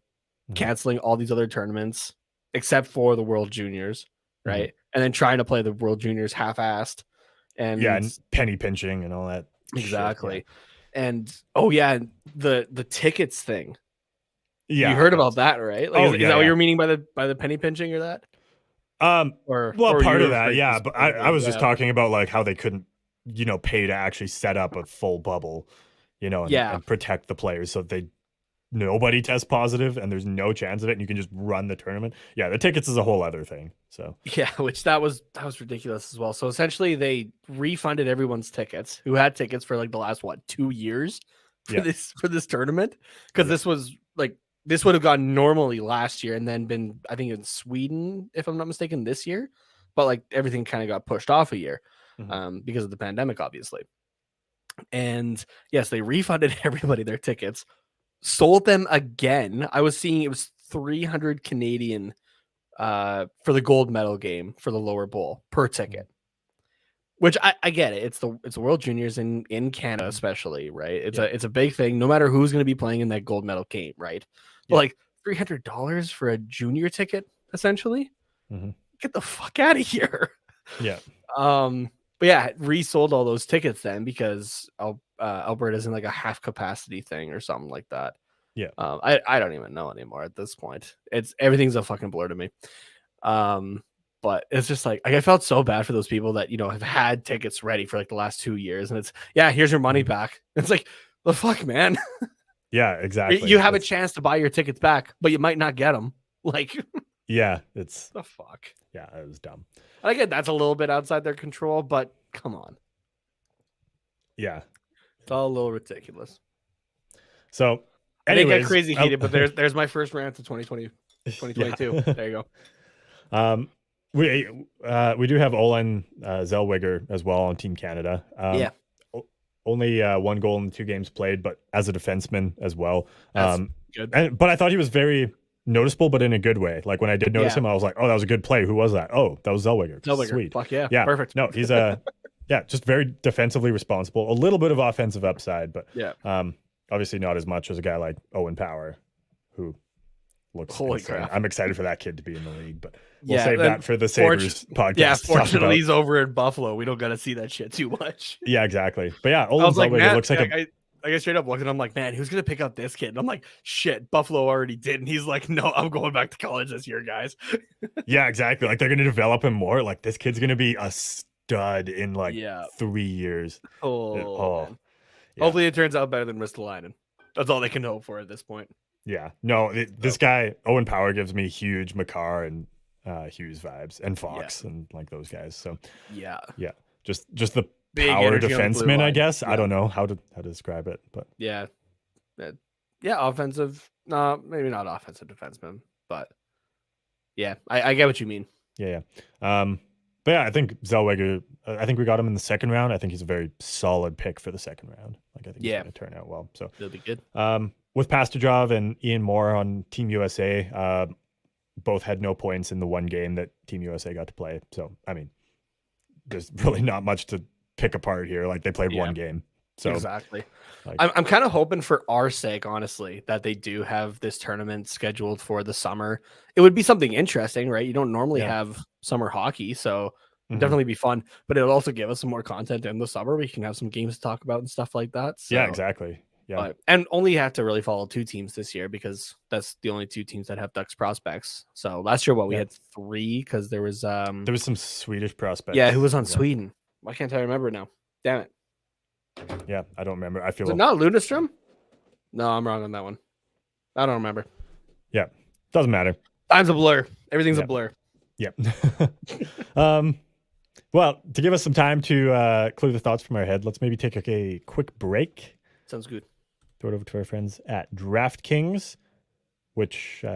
Speaker 2: canceling all these other tournaments except for the World Juniors, right? And then trying to play the World Juniors half-assed. And
Speaker 1: penny pinching and all that.
Speaker 2: Exactly.
Speaker 1: Shit,
Speaker 2: And the tickets thing.
Speaker 1: Yeah,
Speaker 2: you heard about that, right? Like, is that what you're meaning by the penny pinching or that?
Speaker 1: Or part of that, yeah. But I was just talking about like how they couldn't, pay to actually set up a full bubble, and protect the players so nobody tests positive and there's no chance of it and you can just run the tournament. Yeah, the tickets is a whole other thing. So
Speaker 2: which that was ridiculous as well. So essentially they refunded everyone's tickets who had tickets for like the last 2 years for this tournament, because this was like this would have gone normally last year and then been, I think, in Sweden, if I'm not mistaken, this year, but like everything kind of got pushed off a year because of the pandemic, obviously. And yes, they refunded everybody their tickets, sold them again. I was seeing it was 300 Canadian for the gold medal game for the lower bowl per ticket, which I get it. It's the World Juniors in Canada, especially, right? It's a big thing. No matter who's going to be playing in that gold medal game, right? But like $300 for a junior ticket, essentially. Get the fuck out of here.
Speaker 1: Yeah.
Speaker 2: But resold all those tickets then because Alberta's in like a half capacity thing or something like that.
Speaker 1: Yeah.
Speaker 2: I don't even know anymore at this point. Everything's a fucking blur to me. But it's just like I felt so bad for those people that have had tickets ready for like the last 2 years, and it's here's your money back. It's like the fuck, man.
Speaker 1: Yeah, exactly.
Speaker 2: You have a chance to buy your tickets back, but you might not get them. Like,
Speaker 1: it's
Speaker 2: the fuck.
Speaker 1: Yeah, it was dumb.
Speaker 2: I get that's a little bit outside their control, but come on.
Speaker 1: Yeah,
Speaker 2: it's all a little ridiculous.
Speaker 1: So,
Speaker 2: I didn't get crazy heated, but there's my first rant of 2022. There you go.
Speaker 1: We do have Olen Zellweger as well on Team Canada. Only 1 goal in 2 games played, but as a defenseman as well.
Speaker 2: That's good.
Speaker 1: But I thought he was very noticeable, but in a good way. Like when I did notice him, I was like, "Oh, that was a good play. Who was that? Oh, that was Zellweger.
Speaker 2: Zellweger.
Speaker 1: Sweet.
Speaker 2: Fuck yeah, perfect.
Speaker 1: No, he's yeah, just very defensively responsible. A little bit of offensive upside, but
Speaker 2: yeah,
Speaker 1: obviously not as much as a guy like Owen Power, who looks
Speaker 2: holy
Speaker 1: insane.
Speaker 2: crap.
Speaker 1: I'm excited for that kid to be in the league, but we'll save that for the Sabres podcast.
Speaker 2: Yeah, fortunately he's over in Buffalo. We don't got to see that shit too much.
Speaker 1: Yeah, exactly. But yeah, Olin Zellweger looks like
Speaker 2: I straight up looked and I'm like, man, who's gonna pick up this kid? And I'm like, shit, Buffalo already did. And he's like, no, I'm going back to college this year, guys.
Speaker 1: Yeah, exactly. Like they're gonna develop him more. Like this kid's gonna be a stud in 3 years.
Speaker 2: Yeah. Hopefully it turns out better than Ristolainen. That's all they can hope for at this point.
Speaker 1: Yeah. No, this guy, Owen Power, gives me huge Makar and Hughes vibes, and Fox and like those guys. So yeah. Just the big power defenseman, I guess. Yeah. I don't know how to describe it, but
Speaker 2: yeah, offensive. No, maybe not offensive defenseman, but yeah, I get what you mean.
Speaker 1: Yeah. But yeah, I think Zellweger. I think we got him in the second round. I think he's a very solid pick for the second round. Like I think he's going to turn out well. So
Speaker 2: it'll be good.
Speaker 1: With Pastujov and Ian Moore on Team USA, both had no points in the one game that Team USA got to play. So I mean, there's really not much to pick apart here. Like they played one game. So
Speaker 2: exactly. I'm kind of hoping for our sake, honestly, that they do have this tournament scheduled for the summer. It would be something interesting, right? You don't normally have summer hockey, so it'd definitely be fun. But it'll also give us some more content in the summer. We can have some games to talk about and stuff like that. So,
Speaker 1: yeah, exactly. Yeah,
Speaker 2: and only have to really follow 2 teams this year because that's the only 2 teams that have Ducks prospects. So last year, we had 3 because there was
Speaker 1: some Swedish prospects.
Speaker 2: Yeah, who was on Sweden? Why can't I remember now? Damn it.
Speaker 1: Yeah, I don't remember. I feel
Speaker 2: is it not Lundestrom? No, I'm wrong on that one. I don't remember.
Speaker 1: Yeah, doesn't matter.
Speaker 2: Time's a blur. Everything's a blur.
Speaker 1: Yep. Well, to give us some time to clear the thoughts from our head, let's maybe take a quick break.
Speaker 2: Sounds good.
Speaker 1: Throw it over to our friends at DraftKings, which you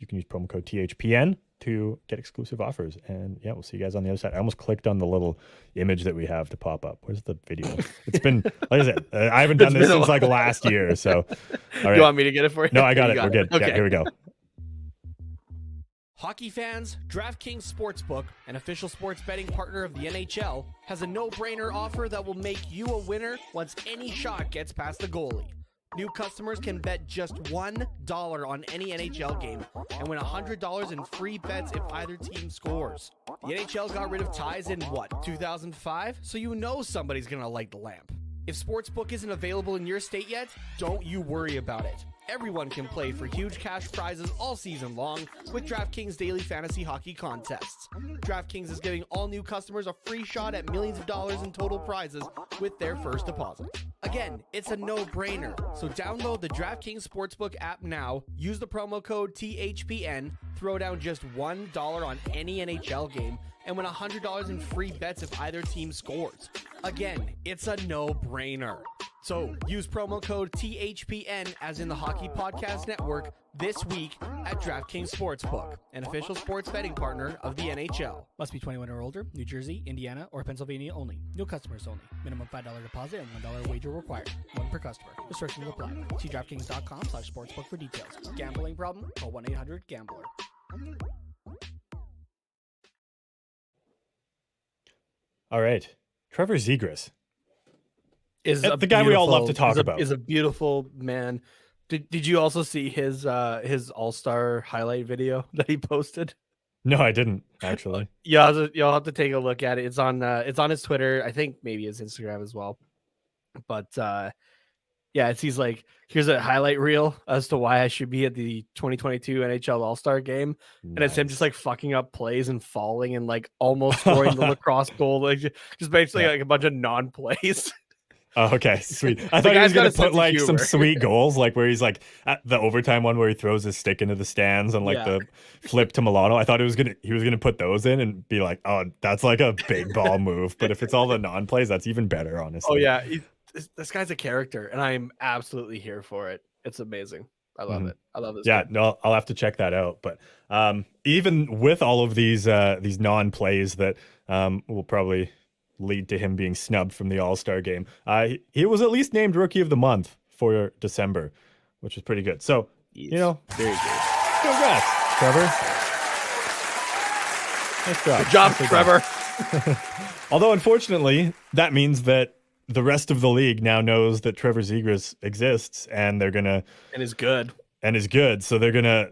Speaker 1: can use promo code THPN to get exclusive offers. And yeah, we'll see you guys on the other side. I almost clicked on the little image that we have to pop up. Where's the video? It's been, like I said, I haven't done this since like last year. So, all right.
Speaker 2: You want me to get it for you?
Speaker 1: No, I got it. We're good. Okay. Yeah, here we go.
Speaker 3: Hockey fans, DraftKings Sportsbook, an official sports betting partner of the NHL, has a no-brainer offer that will make you a winner once any shot gets past the goalie. New customers can bet just $1 on any NHL game and win $100 in free bets if either team scores. The NHL got rid of ties in, 2005? So you know somebody's going to light the lamp. If Sportsbook isn't available in your state yet, don't you worry about it. Everyone can play for huge cash prizes all season long with DraftKings daily fantasy hockey contests. DraftKings is giving all new customers a free shot at millions of dollars in total prizes with their first deposit. Again, it's a no-brainer. So download the DraftKings Sportsbook app now, use the promo code THPN, throw down just $1 on any NHL game, and win $100 in free bets if either team scores. Again, it's a no-brainer. So use promo code THPN as in the Hockey Podcast Network this week at DraftKings Sportsbook, an official sports betting partner of the NHL.
Speaker 4: Must be 21 or older, New Jersey, Indiana, or Pennsylvania only. New customers only. Minimum $5 deposit and $1 wager required. One per customer. Restrictions apply. See DraftKings.com/sportsbook for details. Gambling problem? Call 1-800-GAMBLER.
Speaker 1: All right. Trevor Zegras
Speaker 2: is
Speaker 1: the guy we all love to talk about.
Speaker 2: Is a beautiful man. Did you also see his All-Star highlight video that he posted?
Speaker 1: No, I didn't actually.
Speaker 2: You'll have to take a look at it. It's on his Twitter. I think maybe his Instagram as well. But he's like, here's a highlight reel as to why I should be at the 2022 NHL All-Star game. Nice. And it's him just like fucking up plays and falling and like almost scoring the lacrosse goal. Like just basically like a bunch of non-plays.
Speaker 1: Oh, okay, sweet. I thought he was going to put like some sweet goals, like where he's like at the overtime one where he throws his stick into the stands and like the flip to Milano. I thought he was gonna put those in and be like, oh, that's like a big ball move. But if it's all the non-plays, that's even better, honestly.
Speaker 2: Oh yeah, this guy's a character, and I'm absolutely here for it. It's amazing. I love it. I love this.
Speaker 1: Yeah, no, I'll have to check that out. But even with all of these non-plays that will probably lead to him being snubbed from the All-Star game, he was at least named Rookie of the Month for December, which is pretty good. So,
Speaker 2: very good.
Speaker 1: Congrats, Trevor. Nice job.
Speaker 2: Good job, Trevor.
Speaker 1: Although, unfortunately, that means that the rest of the league now knows that Trevor Zegras exists, and they're gonna
Speaker 2: and is good.
Speaker 1: So they're gonna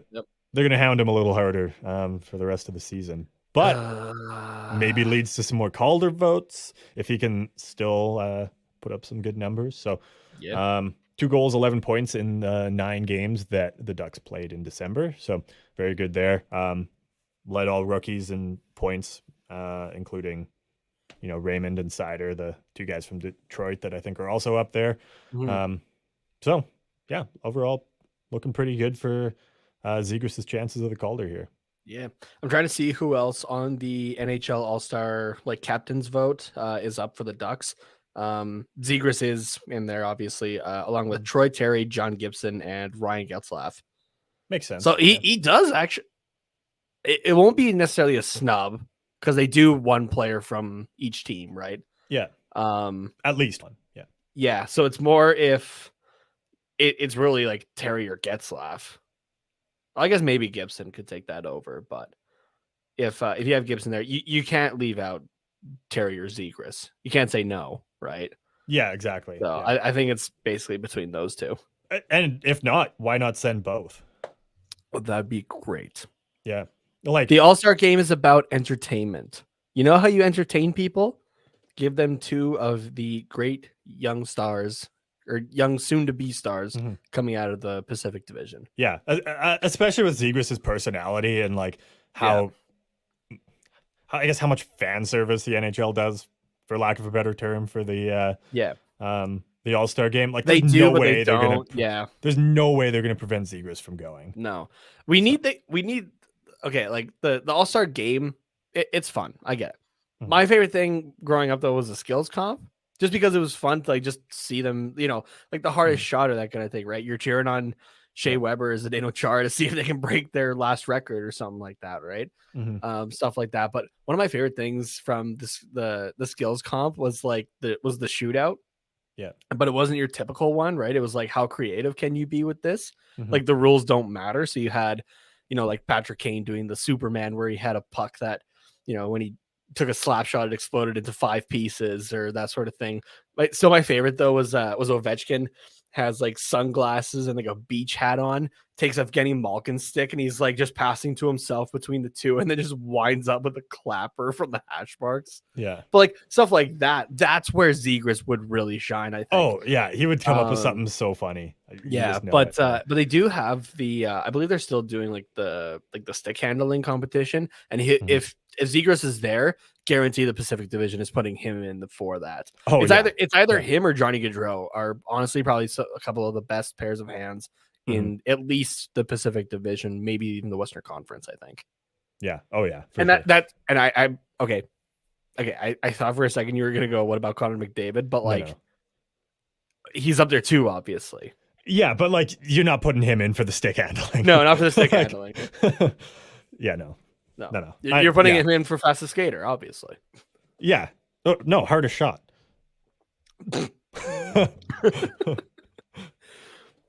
Speaker 1: hound him a little harder for the rest of the season. But maybe leads to some more Calder votes if he can still put up some good numbers. So, 2 goals, 11 points in 9 games that the Ducks played in December. So very good there. Led all rookies in points, including, Raymond and Sider, the 2 guys from Detroit that I think are also up there. So yeah, overall looking pretty good for Zegras' chances of the Calder here.
Speaker 2: Yeah, I'm trying to see who else on the NHL All-Star captain's vote is up for the Ducks. Zegras is in there, obviously, along with Troy Terry, John Gibson, and Ryan Getzlaf.
Speaker 1: Makes sense.
Speaker 2: So he does actually. It won't be necessarily a snub because they do one player from each team, right?
Speaker 1: Yeah. At least one. Yeah.
Speaker 2: Yeah. So it's more if it's really like Terry or Getzlaf. I guess maybe Gibson could take that over, but if you have Gibson there, you can't leave out Terry or Zegras. You can't say no, right?
Speaker 1: Yeah, exactly.
Speaker 2: So
Speaker 1: yeah.
Speaker 2: I think it's basically between those two.
Speaker 1: And if not, why not send both?
Speaker 2: Well, that'd be great.
Speaker 1: Yeah. Like
Speaker 2: the All-Star game is about entertainment. You know how you entertain people? Give them 2 of the great young stars or young soon-to-be stars coming out of the Pacific Division.
Speaker 1: Yeah, especially with Zegras' personality and how much fan service the NHL does, for lack of a better term, for the the All-Star game.
Speaker 2: They do, but they don't.
Speaker 1: There's no way they're gonna prevent Zegras from going.
Speaker 2: No, we need the All-Star game. It's fun. I get it. My favorite thing growing up though was the skills comp. Just because it was fun to just see them, the hardest shot or that kind of thing, right? You're cheering on Shea Weber as a Zdeno Chara to see if they can break their last record or something like that, right? Stuff like that. But one of my favorite things from the skills comp was the shootout.
Speaker 1: Yeah.
Speaker 2: But it wasn't your typical one, right? It was how creative can you be with this? The rules don't matter. So you had, Patrick Kane doing the Superman where he had a puck that, when he took a slap shot, it exploded into 5 pieces or that sort of thing. So my favorite though was Ovechkin has sunglasses and a beach hat on, takes Evgeny Malkin's stick and he's just passing to himself between the 2 and then just winds up with a clapper from the hash marks.
Speaker 1: Yeah.
Speaker 2: But stuff like that, that's where Zegras would really shine, I think.
Speaker 1: Oh yeah, he would come up with something so funny.
Speaker 2: But they do have the I believe they're still doing the stick handling competition, and if Zegras is there, guarantee the Pacific Division is putting him in for that. It's either him or Johnny Gaudreau are honestly probably a couple of the best pairs of hands in at least the Pacific Division, maybe even the Western Conference, I think.
Speaker 1: Yeah. Oh yeah.
Speaker 2: And I okay. I thought for a second you were gonna go, what about Connor McDavid? But
Speaker 1: no.
Speaker 2: He's up there too, obviously.
Speaker 1: Yeah, but you're not putting him in for the stick handling.
Speaker 2: No, not for the stick handling.
Speaker 1: Yeah, no.
Speaker 2: You're putting him in for fastest skater, obviously.
Speaker 1: Yeah. Oh, no, hardest shot.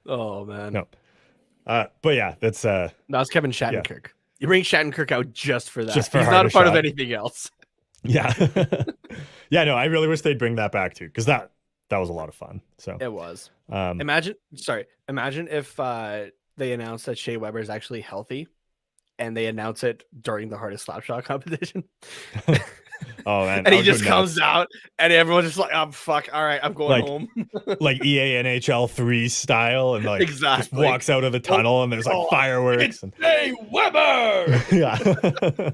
Speaker 2: Oh man.
Speaker 1: No. But yeah, that's
Speaker 2: Kevin Shattenkirk. Yeah. You bring Shattenkirk out just for that. He's not a part of anything else.
Speaker 1: Yeah. Yeah, no, I really wish they'd bring that back too, because that was a lot of fun. So
Speaker 2: it was. Imagine if they announced that Shea Weber is actually healthy and they announce it during the hardest slap shot competition.
Speaker 1: Oh man.
Speaker 2: And he just comes out and everyone's just oh fuck, all right, I'm going home.
Speaker 1: EA NHL 3 style, and
Speaker 2: exactly
Speaker 1: just walks out of the tunnel and there's fireworks and
Speaker 2: Shea Weber.
Speaker 1: Yeah.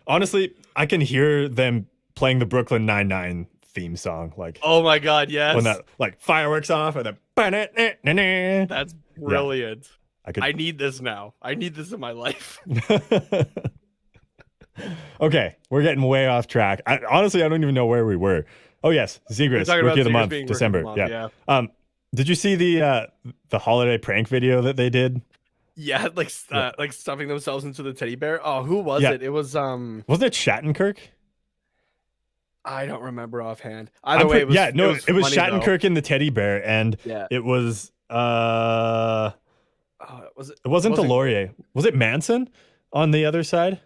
Speaker 1: Honestly, I can hear them playing the Brooklyn Nine-Nine theme song.
Speaker 2: Oh my god, yes.
Speaker 1: When that fireworks off and then
Speaker 2: that's brilliant.
Speaker 1: Yeah.
Speaker 2: I need this now. I need this in my life.
Speaker 1: Okay, we're getting way off track. Honestly, I don't even know where we were. Oh yes, Zegras, Rookie of the Month, December. Yeah. Did you see the holiday prank video that they did?
Speaker 2: Yeah, stuffing themselves into the teddy bear. Oh, who was it? It was
Speaker 1: wasn't it Shattenkirk?
Speaker 2: I don't remember offhand. Either way, it was
Speaker 1: Shattenkirk in the teddy bear, and it was it wasn't Delorier. Was it Manson on the other side?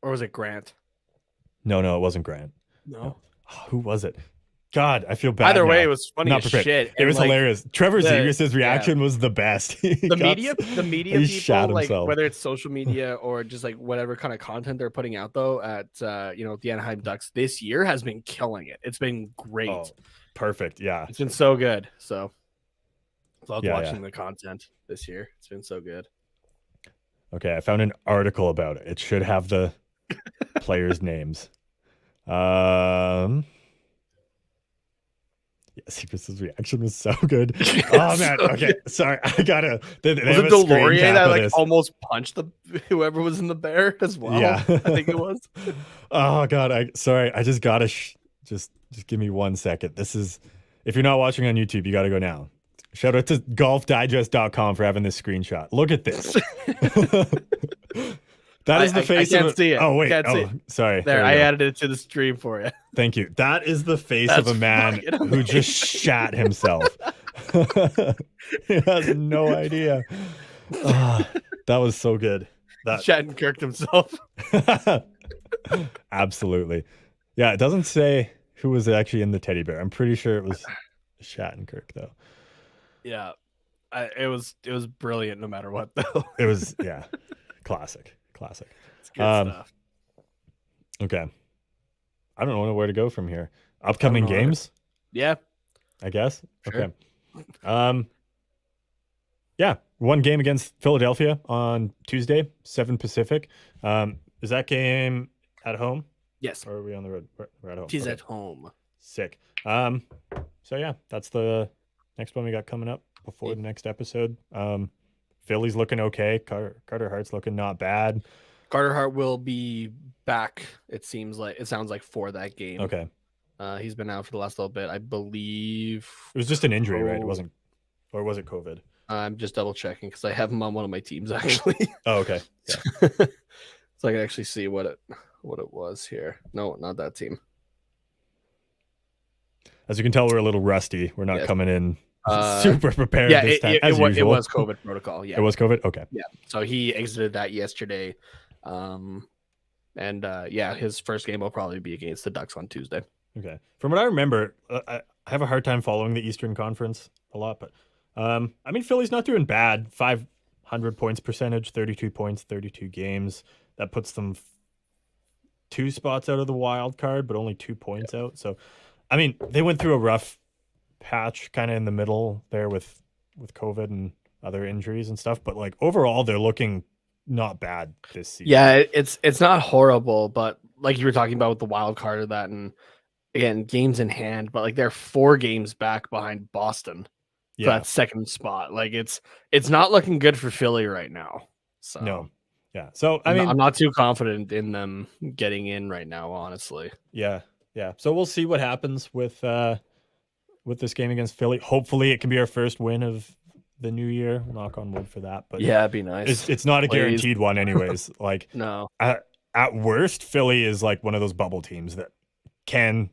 Speaker 2: Or was it Grant?
Speaker 1: No, it wasn't Grant.
Speaker 2: No.
Speaker 1: Oh, who was it? God, I feel bad.
Speaker 2: Either way,
Speaker 1: now.
Speaker 2: it was funny
Speaker 1: Not
Speaker 2: as
Speaker 1: prepared.
Speaker 2: shit.
Speaker 1: It was hilarious. Trevor Zegras' reaction was the best.
Speaker 2: The media
Speaker 1: he
Speaker 2: people, like
Speaker 1: himself.
Speaker 2: whether it's social media or just like whatever kind of content they're putting out, though, at the Anaheim Ducks this year has been killing it. It's been great.
Speaker 1: Oh, perfect. Yeah,
Speaker 2: it's been so good. So, love watching the content this year. It's been so good.
Speaker 1: Okay, I found an article about it. It should have the players' names. Zegras' reaction was so good. Oh man, okay, sorry, I gotta. Was
Speaker 2: it Delorier that like almost punched whoever was in the bear as well?
Speaker 1: Yeah,
Speaker 2: I think it was.
Speaker 1: Oh god, I just gotta just give me 1 second. This is, if you're not watching on YouTube, you gotta go now. Shout out to golfdigest.com for having this screenshot. Look at this. That is the face
Speaker 2: I can't see it.
Speaker 1: Oh wait, sorry.
Speaker 2: There, I added it to the stream for you.
Speaker 1: Thank you. That is the face of a man who just shat himself. He has no idea. That was so good.
Speaker 2: Shattenkirked himself.
Speaker 1: Absolutely. Yeah, it doesn't say who was actually in the teddy bear. I'm pretty sure it was Shattenkirk though.
Speaker 2: Yeah. It was brilliant no matter what though.
Speaker 1: It was classic.
Speaker 2: It's good stuff.
Speaker 1: Okay. I don't know where to go from here. Upcoming games?
Speaker 2: Yeah.
Speaker 1: I guess.
Speaker 2: Sure.
Speaker 1: Okay. Yeah. One game against Philadelphia on Tuesday, 7 Pacific. Is that game at home?
Speaker 2: Yes.
Speaker 1: Or are we on the road? We're at home.
Speaker 2: It is at home.
Speaker 1: Sick. So yeah, that's the next one we got coming up before the next episode. Philly's looking okay. Carter Hart's looking not bad.
Speaker 2: Carter Hart will be back. It sounds like for that game.
Speaker 1: Okay.
Speaker 2: He's been out for the last little bit. I believe
Speaker 1: it was just an injury, right? It wasn't, or was it COVID?
Speaker 2: I'm just double checking because I have him on one of my teams actually.
Speaker 1: Oh, okay. Yeah.
Speaker 2: So I can actually see what it was here. No, not that team.
Speaker 1: As you can tell, we're a little rusty. We're not coming in super prepared this time.
Speaker 2: It was COVID protocol. Yeah.
Speaker 1: It was COVID? Okay.
Speaker 2: Yeah. So he exited that yesterday. His first game will probably be against the Ducks on Tuesday.
Speaker 1: Okay. From what I remember, I have a hard time following the Eastern Conference a lot, but Philly's not doing bad. 500 points percentage, 32 points, 32 games. That puts them 2 spots out of the wild card, but only 2 points out. So, they went through a rough patch kind of in the middle there with COVID and other injuries and stuff, but like overall they're looking not bad this season.
Speaker 2: Yeah, it's not horrible, but like you were talking about with the wild card of that, and again, games in hand, but like they're 4 games back behind Boston for that second spot. Like it's not looking good for Philly right now. So
Speaker 1: no. Yeah. So
Speaker 2: I'm not too confident in them getting in right now, honestly.
Speaker 1: Yeah. So we'll see what happens with this game against Philly. Hopefully it can be our first win of the new year. Knock on wood for that. But
Speaker 2: yeah, it'd be nice.
Speaker 1: It's not a guaranteed one anyways. Like
Speaker 2: no.
Speaker 1: At worst, Philly is like one of those bubble teams that can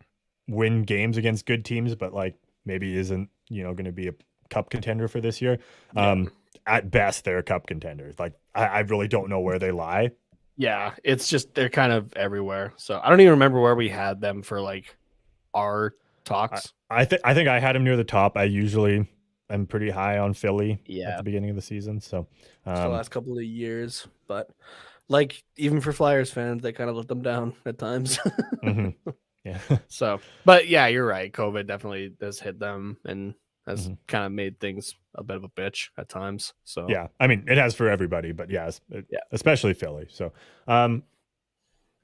Speaker 1: win games against good teams, but like maybe isn't, going to be a cup contender for this year. Yeah. At best, they're a cup contender. Like I really don't know where they lie.
Speaker 2: Yeah, it's just they're kind of everywhere. So I don't even remember where we had them for like our talks.
Speaker 1: I think I had them near the top. I usually am pretty high on Philly at the beginning of the season. So
Speaker 2: the last couple of years, but like even for Flyers fans, they kind of let them down at times.
Speaker 1: Mm-hmm. Yeah.
Speaker 2: So, but yeah, you're right. COVID definitely does hit them and has kind of made things a bit of a bitch at times. So
Speaker 1: yeah, it has for everybody, but especially Philly. So,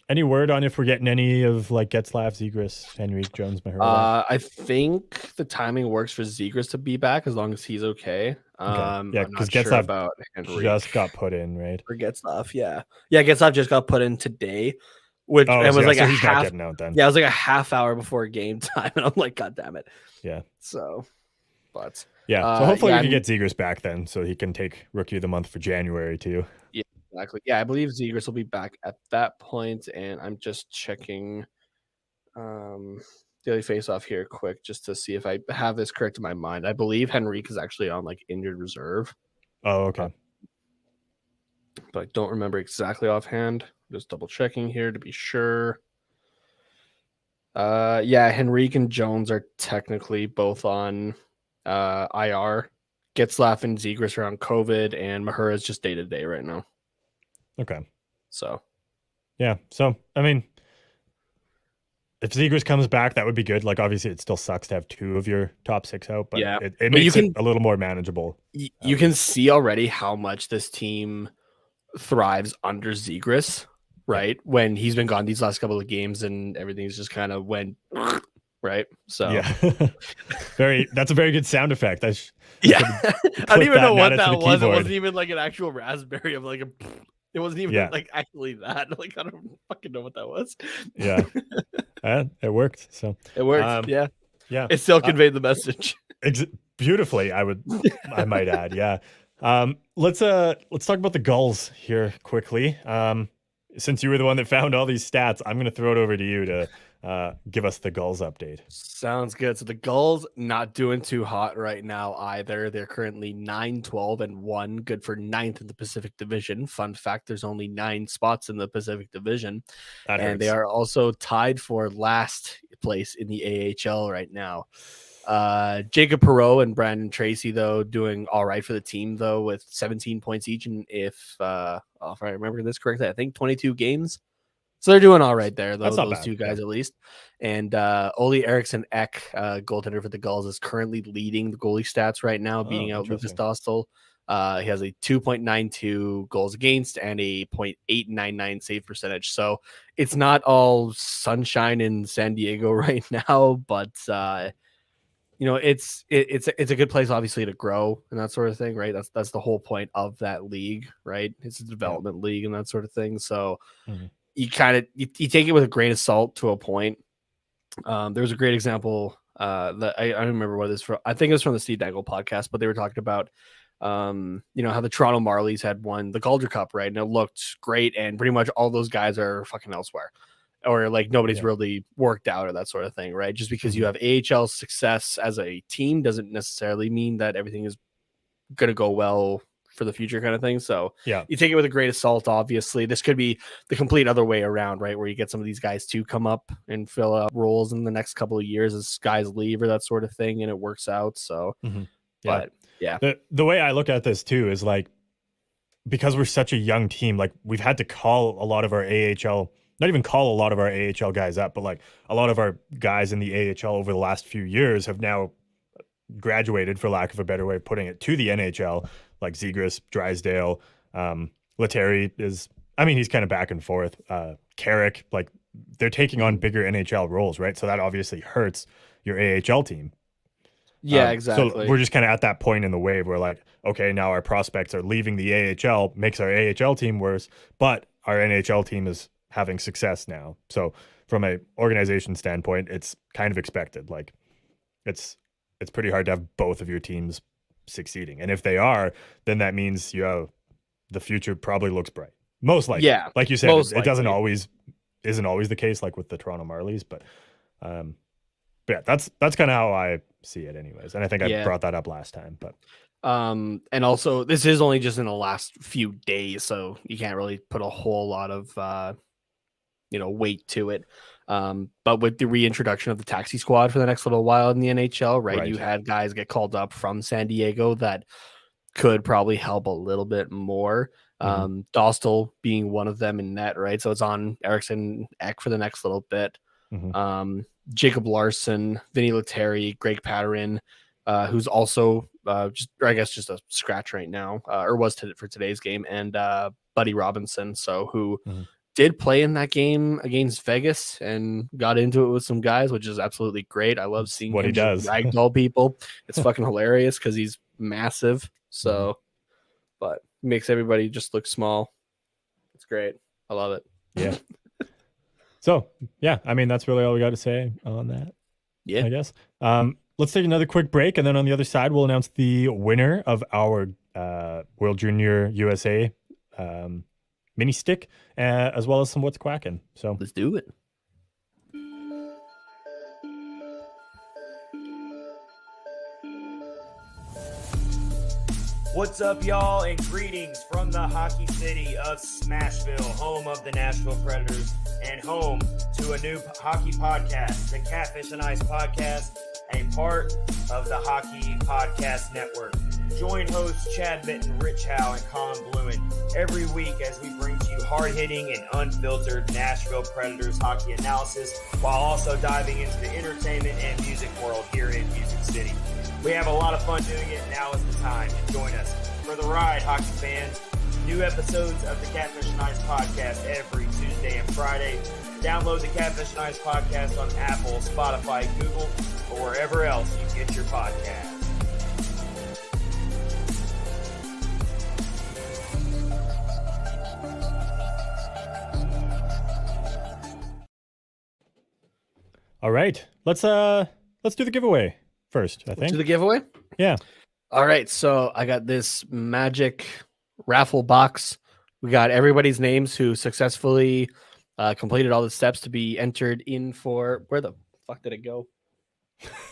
Speaker 1: any word on if we're getting any of like Getzlaf, Zegras, Henrique, Jones, Mahura?
Speaker 2: I think the timing works for Zegras to be back as long as he's okay.
Speaker 1: Yeah, because Getzlaf
Speaker 2: about Henrique.
Speaker 1: just got put in, right?
Speaker 2: For Getzlaf, yeah, Getzlaf just got put in today, which was like a half.
Speaker 1: Out then.
Speaker 2: Yeah, it was like a half hour before game time, and I'm like, God damn it.
Speaker 1: Yeah.
Speaker 2: So, but
Speaker 1: yeah, so hopefully we can get Zegras back then, so he can take Rookie of the Month for January too.
Speaker 2: Yeah, exactly. Yeah, I believe Zegras will be back at that point, and I'm just checking daily face-off here quick just to see if I have this correct in my mind. I believe Henrique is actually on like injured reserve.
Speaker 1: Oh, okay.
Speaker 2: But I don't remember exactly offhand. Just double checking here to be sure. Henrique and Jones are technically both on IR. Getzlaff and Zegras are on COVID, and Mahura is just day to day right now.
Speaker 1: Okay.
Speaker 2: So,
Speaker 1: yeah. So, I mean, if Zegras comes back, that would be good. Like, obviously, it still sucks to have 2 of your top 6 out, but it makes it a little more manageable.
Speaker 2: You can see already how much this team thrives under Zegras, right? Yeah. When he's been gone these last couple of games and everything's just kind of went right. So
Speaker 1: yeah, that's a very good sound effect.
Speaker 2: I don't even know what that was. It wasn't even like an actual raspberry of like a. It wasn't even like actually that. Like I don't fucking know what that was.
Speaker 1: Yeah, it worked. So
Speaker 2: it worked. Yeah.
Speaker 1: It
Speaker 2: still conveyed the message
Speaker 1: beautifully. I might add. Yeah. Let's talk about the Gulls here quickly. Since you were the one that found all these stats, I'm going to throw it over to you to give us the Gulls update.
Speaker 2: Sounds good. So the Gulls not doing too hot right now either. They're currently 9-12-1, good for 9th in the Pacific Division. Fun fact, there's only 9 spots in the Pacific Division. And they are also tied for last place in the AHL right now. Jacob Perreault and Brandon Tracy, though, doing all right for the team, though, with 17 points each. And if I remember this correctly, I think 22 games. So they're doing all right there, though, those 2 guys at least. And Ole Eriksson Ek, goaltender for the Gulls, is currently leading the goalie stats right now, beating out Lucas Dostal. He has a 2.92 goals against and a 0.899 save percentage. So it's not all sunshine in San Diego right now, but it's a good place, obviously, to grow and that sort of thing, right? That's the whole point of that league, right? It's a development league and that sort of thing. So you kind of you take it with a grain of salt to a point. There was a great example that I don't remember what it is from. I think it was from the Steve Dangle podcast, but they were talking about how the Toronto Marlies had won the Calder Cup, right? And it looked great, and pretty much all those guys are fucking elsewhere. Or like nobody's really worked out or that sort of thing, right? Just because you have AHL success as a team doesn't necessarily mean that everything is going to go well for the future kind of thing. So you take it with a grain of salt, obviously. This could be the complete other way around, right? Where you get some of these guys to come up and fill out roles in the next couple of years as guys leave or that sort of thing, and it works out. So, but
Speaker 1: the way I look at this too is like, because we're such a young team, like we've had to call a lot of our AHL, not even call a lot of our AHL guys up, but like a lot of our guys in the AHL over the last few years have now graduated, for lack of a better way of putting it, to the NHL, like Zegras, Drysdale, Letary is, he's kind of back and forth. Carrick, like they're taking on bigger NHL roles, right? So that obviously hurts your AHL team.
Speaker 2: Yeah, exactly.
Speaker 1: So we're just kind of at that point in the wave where like, okay, now our prospects are leaving the AHL, makes our AHL team worse, but our NHL team is having success now. So from a organization standpoint, it's kind of expected. Like it's pretty hard to have both of your teams succeeding. And if they are, then that means the future probably looks bright. Most likely. Yeah. Like you said, it isn't always the case, like with the Toronto Marlies, but yeah, that's kind of how I see it anyways. And I think I brought that up last time, but
Speaker 2: and also this is only just in the last few days, so you can't really put a whole lot of weight to it. But with the reintroduction of the taxi squad for the next little while in the NHL, right? You had guys get called up from San Diego that could probably help a little bit more. Dostal being one of them in net, right? So it's on Eriksson Ek for the next little bit. Jacob Larson, Vinny Letary, Greg Patterin, who's also just a scratch right now, or was for today's game, and Buddy Robinson, who did play in that game against Vegas and got into it with some guys, which is absolutely great. I love seeing
Speaker 1: what
Speaker 2: him
Speaker 1: he does.
Speaker 2: Ragdoll people. It's fucking hilarious because he's massive. So, but makes everybody just look small. It's great. I love it.
Speaker 1: Yeah. So, yeah, that's really all we got to say on that.
Speaker 2: Yeah,
Speaker 1: I guess. Let's take another quick break, and then on the other side, we'll announce the winner of our World Junior USA mini stick, as well as some What's Quacking. So
Speaker 2: let's do it.
Speaker 5: What's up, y'all, and greetings from the hockey city of Smashville, home of the Nashville Predators, and home to a new hockey podcast, the Catfish and Ice Podcast, a part of the Hockey Podcast Network. Join hosts Chad Mitten, Rich Howe, and Colin Blewin every week as we bring to you hard-hitting and unfiltered Nashville Predators hockey analysis, while also diving into the entertainment and music world here in Music City. We have a lot of fun doing it. Now is the time to join us for the ride, hockey fans. New episodes of the Catfish and Ice Podcast every Tuesday and Friday. Download the Catfish and Ice Podcast on Apple, Spotify, Google, or wherever else you get your podcasts.
Speaker 1: All right, let's do the giveaway first. I think.
Speaker 2: Do the giveaway.
Speaker 1: Yeah.
Speaker 2: All right, so I got this magic raffle box. We got everybody's names who successfully completed all the steps to be entered in for. Where the fuck did it go?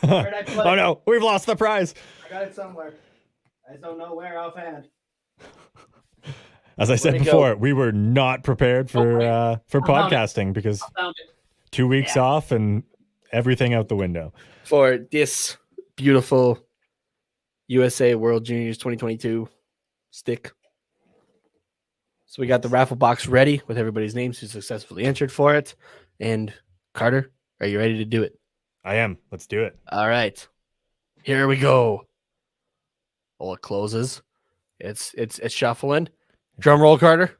Speaker 2: Where did I put
Speaker 1: Oh no, we've lost the prize.
Speaker 2: I got it somewhere. I just don't know where offhand.
Speaker 1: As I said before, we were not prepared for podcasting because 2 weeks off and everything out the window
Speaker 2: for this beautiful USA World Juniors 2022 stick. So we got the raffle box ready with everybody's names who successfully entered for it. And Carter, are you ready to do it?
Speaker 1: I am. Let's do it.
Speaker 2: All right. Here we go. Oh, it closes. It's shuffling. Drum roll, Carter.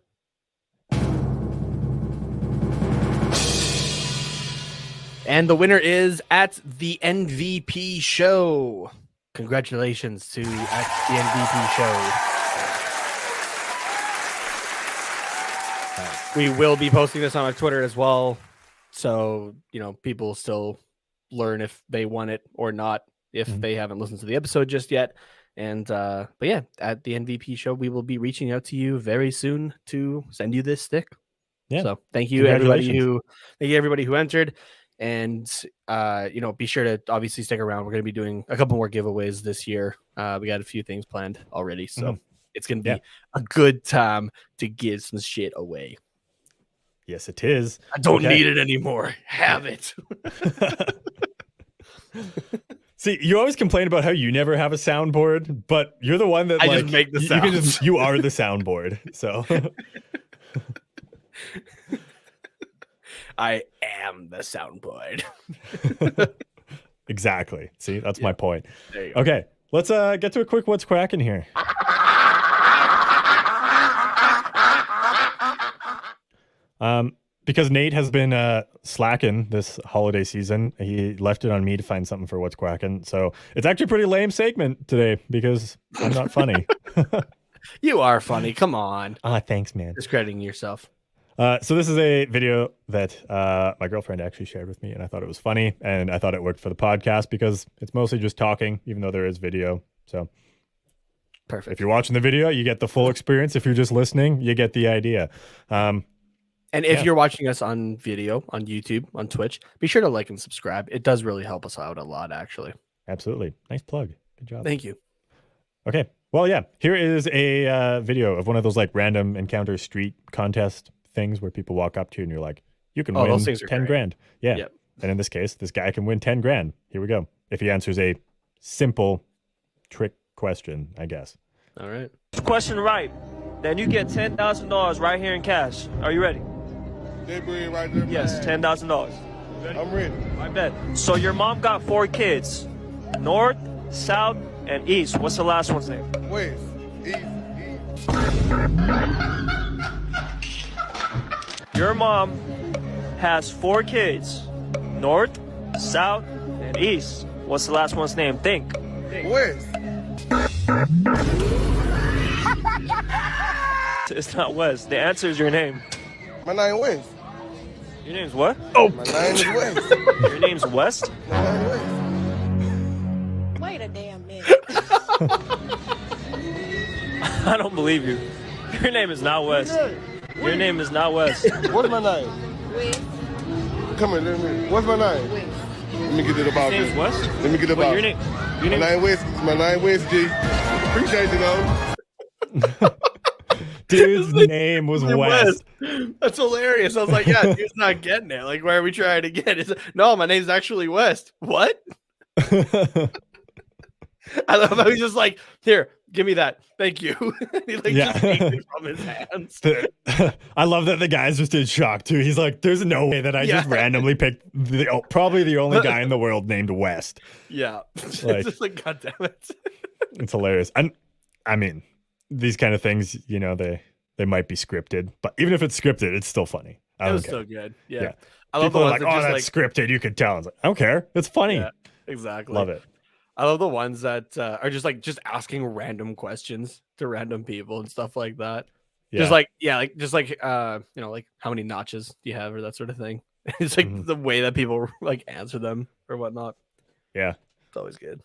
Speaker 2: And the winner is at the MVP show. Congratulations to at the MVP show. We will be posting this on our Twitter as well. So, people still learn if they won it or not, if they haven't listened to the episode just yet. And, but yeah, at the MVP show, we will be reaching out to you very soon to send you this stick. Yeah. So thank you everybody who entered. And, be sure to obviously stick around. We're going to be doing a couple more giveaways this year. We got a few things planned already. So it's going to be a good time to give some shit away.
Speaker 1: Yes, it is.
Speaker 2: I don't need it anymore. Have it.
Speaker 1: See, you always complain about how you never have a soundboard, but you're the one that
Speaker 2: just make the sounds.
Speaker 1: You are the soundboard. So
Speaker 2: I am the soundboard.
Speaker 1: Exactly. See, that's my point.
Speaker 2: There you go.
Speaker 1: Okay, let's get to a quick what's cracking here. Because Nate has been slacking this holiday season, he left it on me to find something for what's quacking. So it's actually a pretty lame segment today because I'm not funny.
Speaker 2: You are funny. Come on.
Speaker 1: Thanks, man.
Speaker 2: Discrediting yourself.
Speaker 1: So this is a video that my girlfriend actually shared with me, and I thought it was funny, and I thought it worked for the podcast because it's mostly just talking, even though there is video. So
Speaker 2: perfect.
Speaker 1: If you're watching the video, you get the full experience. If you're just listening, you get the idea.
Speaker 2: And if you're watching us on video, on YouTube, on Twitch, be sure to like and subscribe. It does really help us out a lot, actually.
Speaker 1: Absolutely. Nice plug. Good job.
Speaker 2: Thank you.
Speaker 1: Okay. Well, yeah. Here is a video of one of those like random encounter street contest things where people walk up to you and you're like, you can win
Speaker 2: those things are
Speaker 1: 10
Speaker 2: great.
Speaker 1: grand. Yeah.
Speaker 2: Yep.
Speaker 1: And in this case, this guy can win 10 grand. Here we go. If he answers a simple trick question, I guess.
Speaker 2: All right.
Speaker 6: Question right. Then you get $10,000 right here in cash. Are you ready?
Speaker 7: Right there,
Speaker 6: yes, $10,000.
Speaker 7: I'm ready.
Speaker 6: I bet. So your mom got 4 kids. North, South, and East. What's the last one's name?
Speaker 7: West, East.
Speaker 6: Your mom has 4 kids. North, South, and East. What's the last one's name? Think.
Speaker 7: West.
Speaker 6: It's not West. The answer is your name.
Speaker 7: My name West.
Speaker 6: Your name's what?
Speaker 7: Oh, my name is West.
Speaker 6: Your name's West?
Speaker 7: My name West.
Speaker 8: Wait a damn minute.
Speaker 6: I don't believe you. Your name is not West. Your name is not West.
Speaker 7: What's my name?
Speaker 8: West.
Speaker 7: Come here, let me. What's my name?
Speaker 8: West.
Speaker 7: Let me get it about
Speaker 6: Your name's
Speaker 7: this.
Speaker 6: West?
Speaker 7: Let me get it about
Speaker 6: Wait, your name?
Speaker 7: My name West. My name West G. Appreciate you though.
Speaker 1: Dude's name was West.
Speaker 2: That's hilarious. I was like, yeah, dude's not getting it. Like, where are we trying to get it? No, my name's actually West. What? I love how he's just like, here, give me that. Thank you. He like just takes it from his hands.
Speaker 1: I love that the guy's just in shock too. He's like, there's no way that I just randomly picked probably the only guy in the world named West.
Speaker 2: Yeah.
Speaker 1: Like,
Speaker 2: it's just like, God damn it.
Speaker 1: It's hilarious. And I mean, these kind of things, you know, they might be scripted, but even if it's scripted, it's still funny.
Speaker 2: It was so good. Yeah.
Speaker 1: I love people the ones like, oh, that's scripted. You could tell. I was like, I don't care. It's funny.
Speaker 2: Yeah, exactly.
Speaker 1: Love it.
Speaker 2: I love the ones that are just asking random questions to random people and stuff like that. Yeah. Just like you know, like how many notches do you have or that sort of thing. It's like the way that people like answer them or whatnot.
Speaker 1: Yeah.
Speaker 2: It's always good.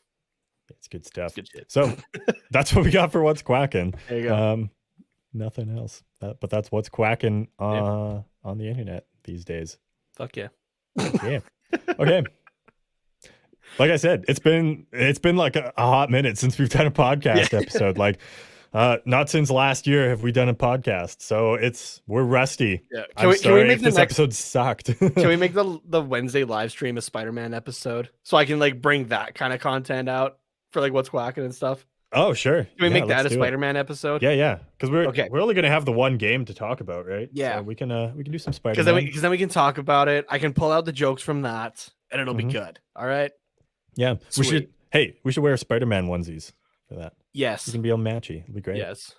Speaker 1: It's good stuff.
Speaker 2: It's good shit.
Speaker 1: So that's what we got for What's Quacking.
Speaker 2: There you go.
Speaker 1: Nothing else. But that's what's quacking on the internet these days.
Speaker 2: Fuck yeah.
Speaker 1: Yeah. Okay. Like I said, it's been like a hot minute since we've done a podcast episode. Like, not since last year have we done a podcast. So we're rusty.
Speaker 2: Yeah.
Speaker 1: Can we make this episode sucked?
Speaker 2: Can we make the Wednesday live stream a Spider-Man episode so I can like bring that kind of content out for like what's quacking and stuff?
Speaker 1: Oh, sure.
Speaker 2: Can we make that a Spider-Man episode?
Speaker 1: Yeah. Because we're only gonna have the one game to talk about, right?
Speaker 2: Yeah.
Speaker 1: So we can do some Spider-Man.
Speaker 2: Because then we can talk about it. I can pull out the jokes from that, and it'll be good. All right.
Speaker 1: Yeah. Sweet. We should wear Spider-Man onesies for that.
Speaker 2: Yes.
Speaker 1: You can be all matchy. It'll be great.
Speaker 2: Yes.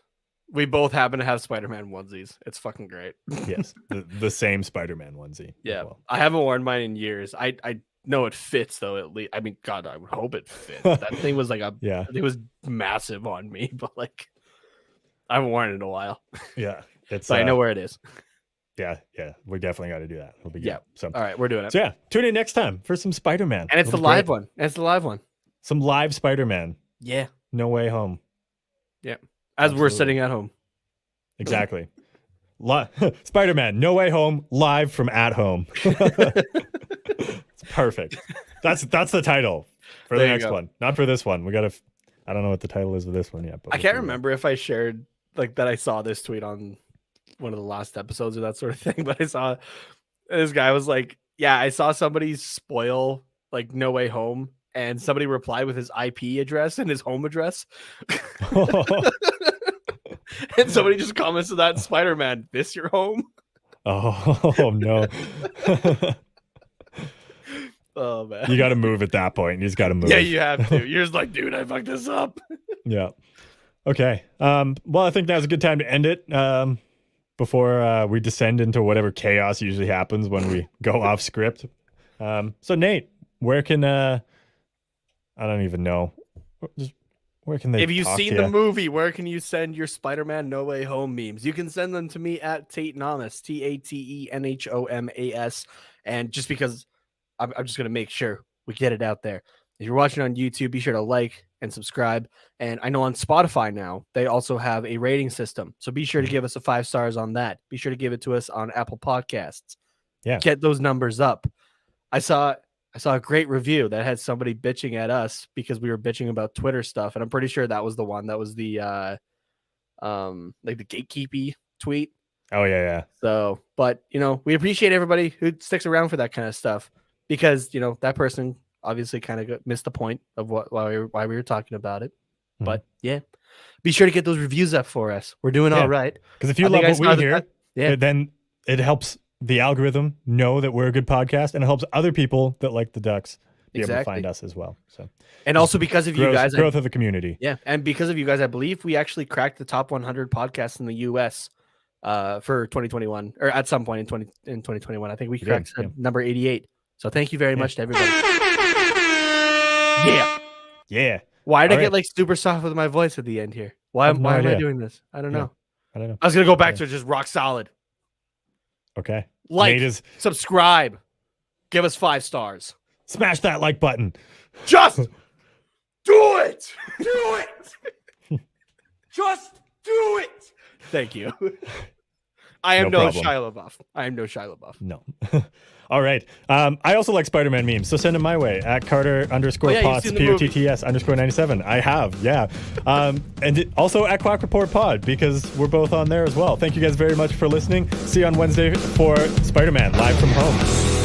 Speaker 2: We both happen to have Spider-Man onesies. It's fucking great.
Speaker 1: Yes. The same Spider-Man onesie.
Speaker 2: Yeah. Well. I haven't worn mine in years. I know it fits though, at least. I mean, God, I would hope it fits. That thing was like it was massive on me, but like I haven't worn it in a while.
Speaker 1: Yeah.
Speaker 2: But I know where it is.
Speaker 1: Yeah. We definitely got to do that. It'll be good.
Speaker 2: Yeah.
Speaker 1: So
Speaker 2: all right, we're doing it.
Speaker 1: So yeah, tune in next time for some Spider-Man.
Speaker 2: And it's the live one.
Speaker 1: Some live Spider-Man.
Speaker 2: Yeah.
Speaker 1: No Way Home.
Speaker 2: Yeah. As we're sitting at home.
Speaker 1: Exactly. Spider-Man, No Way Home, live from at home. It's perfect. That's the title for the next one. Not for this one. I don't know what the title is of this one yet. But
Speaker 2: I can't remember if I shared like that I saw this tweet on one of the last episodes or that sort of thing, but I saw this guy was like, yeah, I saw somebody spoil like No Way Home, and somebody replied with his IP address and his home address. And somebody just comments to that, Spider-Man, this your home?
Speaker 1: Oh no.
Speaker 2: Oh man.
Speaker 1: You gotta move at that point. You just gotta move.
Speaker 2: Yeah, you have to. You're just like, dude, I fucked this up.
Speaker 1: Yeah. Okay. Well, I think now's a good time to end it. Before we descend into whatever chaos usually happens when we go off script. So Nate, where can I don't even know. Where can they?
Speaker 2: If you've seen the movie, where can you send your Spider-Man No Way Home memes? You can send them to me at Tatenhomas, TATENHOMAS. And just because I'm just gonna make sure we get it out there. If you're watching on YouTube, be sure to like and subscribe. And I know on Spotify now, they also have a rating system. So be sure to give us a 5 stars on that. Be sure to give it to us on Apple Podcasts.
Speaker 1: Yeah.
Speaker 2: Get those numbers up. I saw a great review that had somebody bitching at us because we were bitching about Twitter stuff. And I'm pretty sure that was the one that was the like the gatekeepy tweet.
Speaker 1: Oh yeah.
Speaker 2: So, but you know, we appreciate everybody who sticks around for that kind of stuff because, you know, that person obviously kind of missed the point of why we were talking about it. Mm-hmm. But yeah, be sure to get those reviews up for us. We're doing all right.
Speaker 1: Because if you love what we hear, then it helps the algorithm know that we're a good podcast, and it helps other people that like the Ducks be able to find us as well. So,
Speaker 2: and also because of you guys,
Speaker 1: growth of the community.
Speaker 2: Yeah, and because of you guys, I believe we actually cracked the top 100 podcasts in the U.S. For 2021, or at some point in 2021. I think we cracked number 88. So thank you very much to everybody.
Speaker 1: Yeah.
Speaker 2: Why did I get like super soft with my voice at the end here? Why am I doing this? I don't know.
Speaker 1: I don't know.
Speaker 2: I was gonna go back to just rock solid.
Speaker 1: Okay.
Speaker 2: Subscribe, give us 5 stars.
Speaker 1: Smash that like button.
Speaker 2: Just do it. Do it. Just do it. Thank you. I am
Speaker 1: no
Speaker 2: no
Speaker 1: problem.
Speaker 2: Shia LaBeouf. I am no Shia LaBeouf.
Speaker 1: No. All right. I also like Spider-Man memes, so send them my way at Carter_Potts, POTTS_97. I have, yeah. And also at Quack Report Pod, because we're both on there as well. Thank you guys very much for listening. See you on Wednesday for Spider-Man live from home.